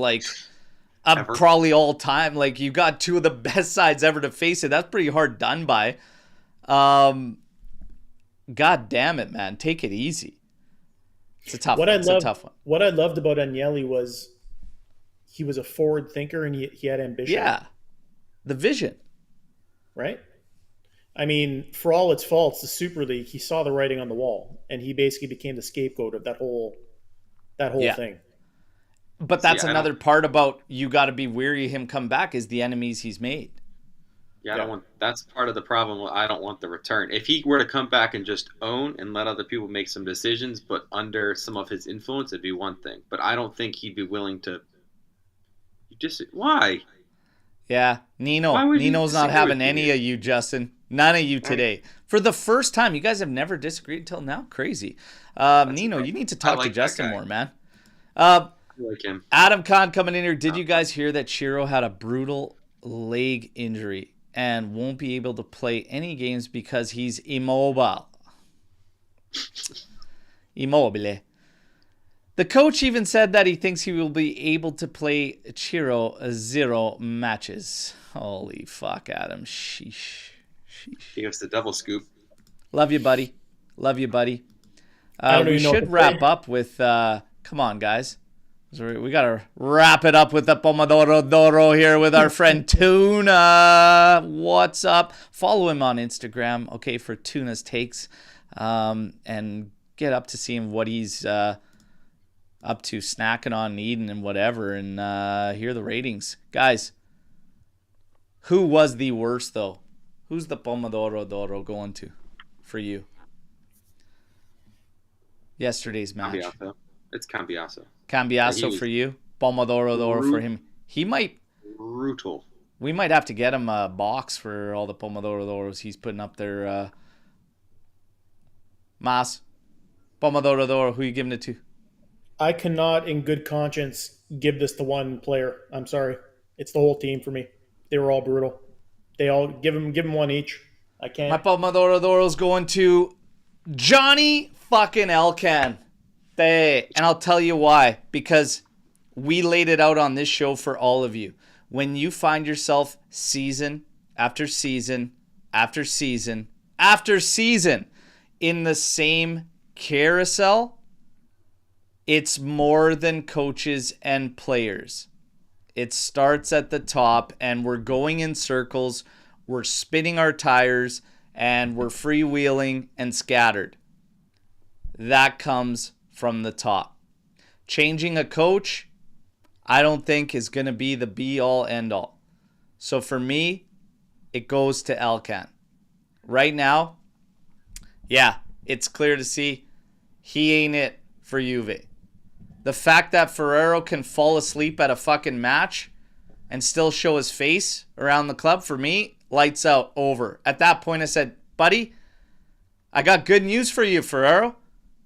probably all time. Like, you got two of the best sides ever to face it. That's pretty hard done by. God damn it, man. Take it easy. It's a tough one. It's a tough one. What I loved about Agnelli was he was a forward thinker and he had ambition. Yeah. The vision. Right? I mean, for all its faults, the Super League, he saw the writing on the wall and he basically became the scapegoat of that whole thing. But that's another part about you got to be weary of him come back is the enemies he's made. Yeah, I don't want. That's part of the problem. I don't want the return. If he were to come back and just own and let other people make some decisions, but under some of his influence, it'd be one thing. But I don't think he'd be willing to. Why? Yeah, Nino's not having any of you, Justin. None of you today. For the first time, you guys have never disagreed until now. Crazy. Nino, you need to talk to Justin more, man. I like him. Adam Kahn coming in here. Did you guys hear that Chiro had a brutal leg injury and won't be able to play any games because he's immobile? Immobile. The coach even said that he thinks he will be able to play Chiro 0 matches. Holy fuck, Adam. Sheesh. He gives the double scoop. Love you, buddy. We should wrap up with, come on, guys. We got to wrap it up with the Pomodoro Doro here with our friend Tuna. What's up? Follow him on Instagram, okay, for Tuna's Takes. And get up to see him what he's up to, snacking on and eating and whatever, and hear the ratings. Guys, who was the worst, though? Who's the Pomodoro Doro going to for you? Yesterday's match. Cambiasso. It's Cambiasso. Cambiasso for you. Pomodoro Doro for him. He might. Brutal. We might have to get him a box for all the Pomodoro Doros he's putting up there. Mas, Pomodoro Doro, who are you giving it to? I cannot, in good conscience, give this to one player. I'm sorry. It's the whole team for me. They were all brutal. They all give him one each. I My can't. Palmadoro's going to Johnny fucking Elkan. And I'll tell you why. Because we laid it out on this show for all of you. When you find yourself season after season after season after season in the same carousel, it's more than coaches and players. It starts at the top, and we're going in circles. We're spinning our tires, and we're freewheeling and scattered. That comes from the top. Changing a coach, I don't think is going to be the be-all, end-all. So for me, it goes to Elkan. Right now, yeah, it's clear to see he ain't it for Juve. The fact that Ferrero can fall asleep at a fucking match and still show his face around the club, for me, lights out, over. At that point, I said, buddy, I got good news for you, Ferrero.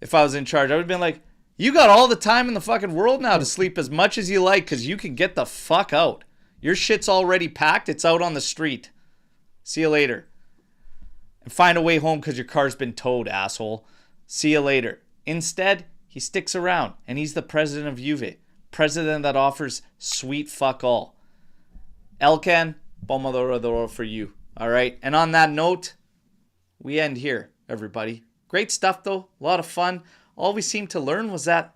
If I was in charge, I would have been like, you got all the time in the fucking world now to sleep as much as you like because you can get the fuck out. Your shit's already packed. It's out on the street. See you later. And find a way home because your car's been towed, asshole. See you later. Instead, he sticks around, and he's the president of Juve. President that offers sweet fuck all. Elkan, Pomodoro d'Oro for you. All right? And on that note, we end here, everybody. Great stuff, though. A lot of fun. All we seemed to learn was that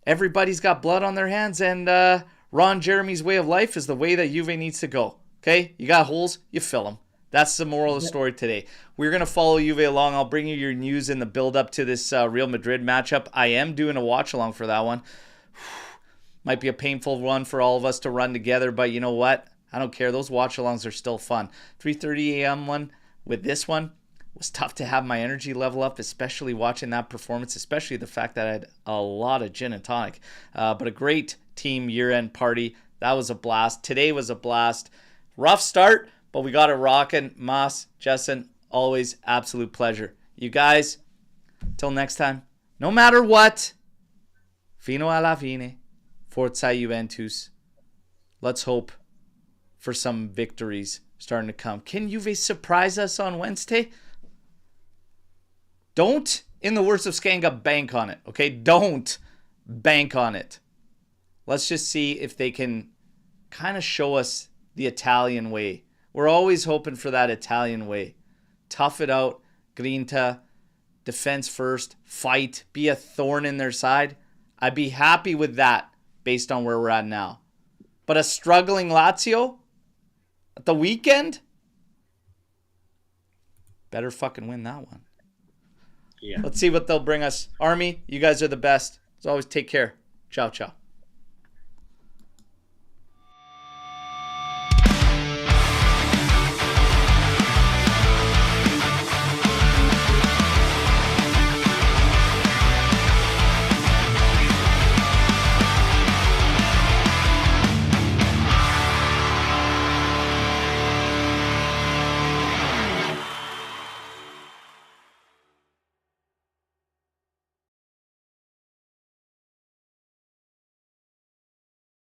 everybody's got blood on their hands, and Ron Jeremy's way of life is the way that Juve needs to go. Okay? You got holes, you fill them. That's the moral of the story today. We're going to follow Juve along. I'll bring you your news in the build-up to this Real Madrid matchup. I am doing a watch-along for that one. Might be a painful one for all of us to run together, but you know what? I don't care. Those watch-alongs are still fun. 3:30 a.m. one with this one was tough to have my energy level up, especially watching that performance, especially the fact that I had a lot of gin and tonic. But a great team year-end party. That was a blast. Today was a blast. Rough start, but we got it rocking. Mas, Jessen, always absolute pleasure. You guys, till next time, no matter what, fino alla fine, forza Juventus. Let's hope for some victories starting to come. Can Juve surprise us on Wednesday? Don't, in the words of Skanga, bank on it, okay? Don't bank on it. Let's just see if they can kind of show us the Italian way. We're always hoping for that Italian way. Tough it out, grinta, defense first, fight, be a thorn in their side. I'd be happy with that based on where we're at now. But a struggling Lazio at the weekend? Better fucking win that one. Yeah. Let's see what they'll bring us. Army, you guys are the best. As always, take care. Ciao, ciao.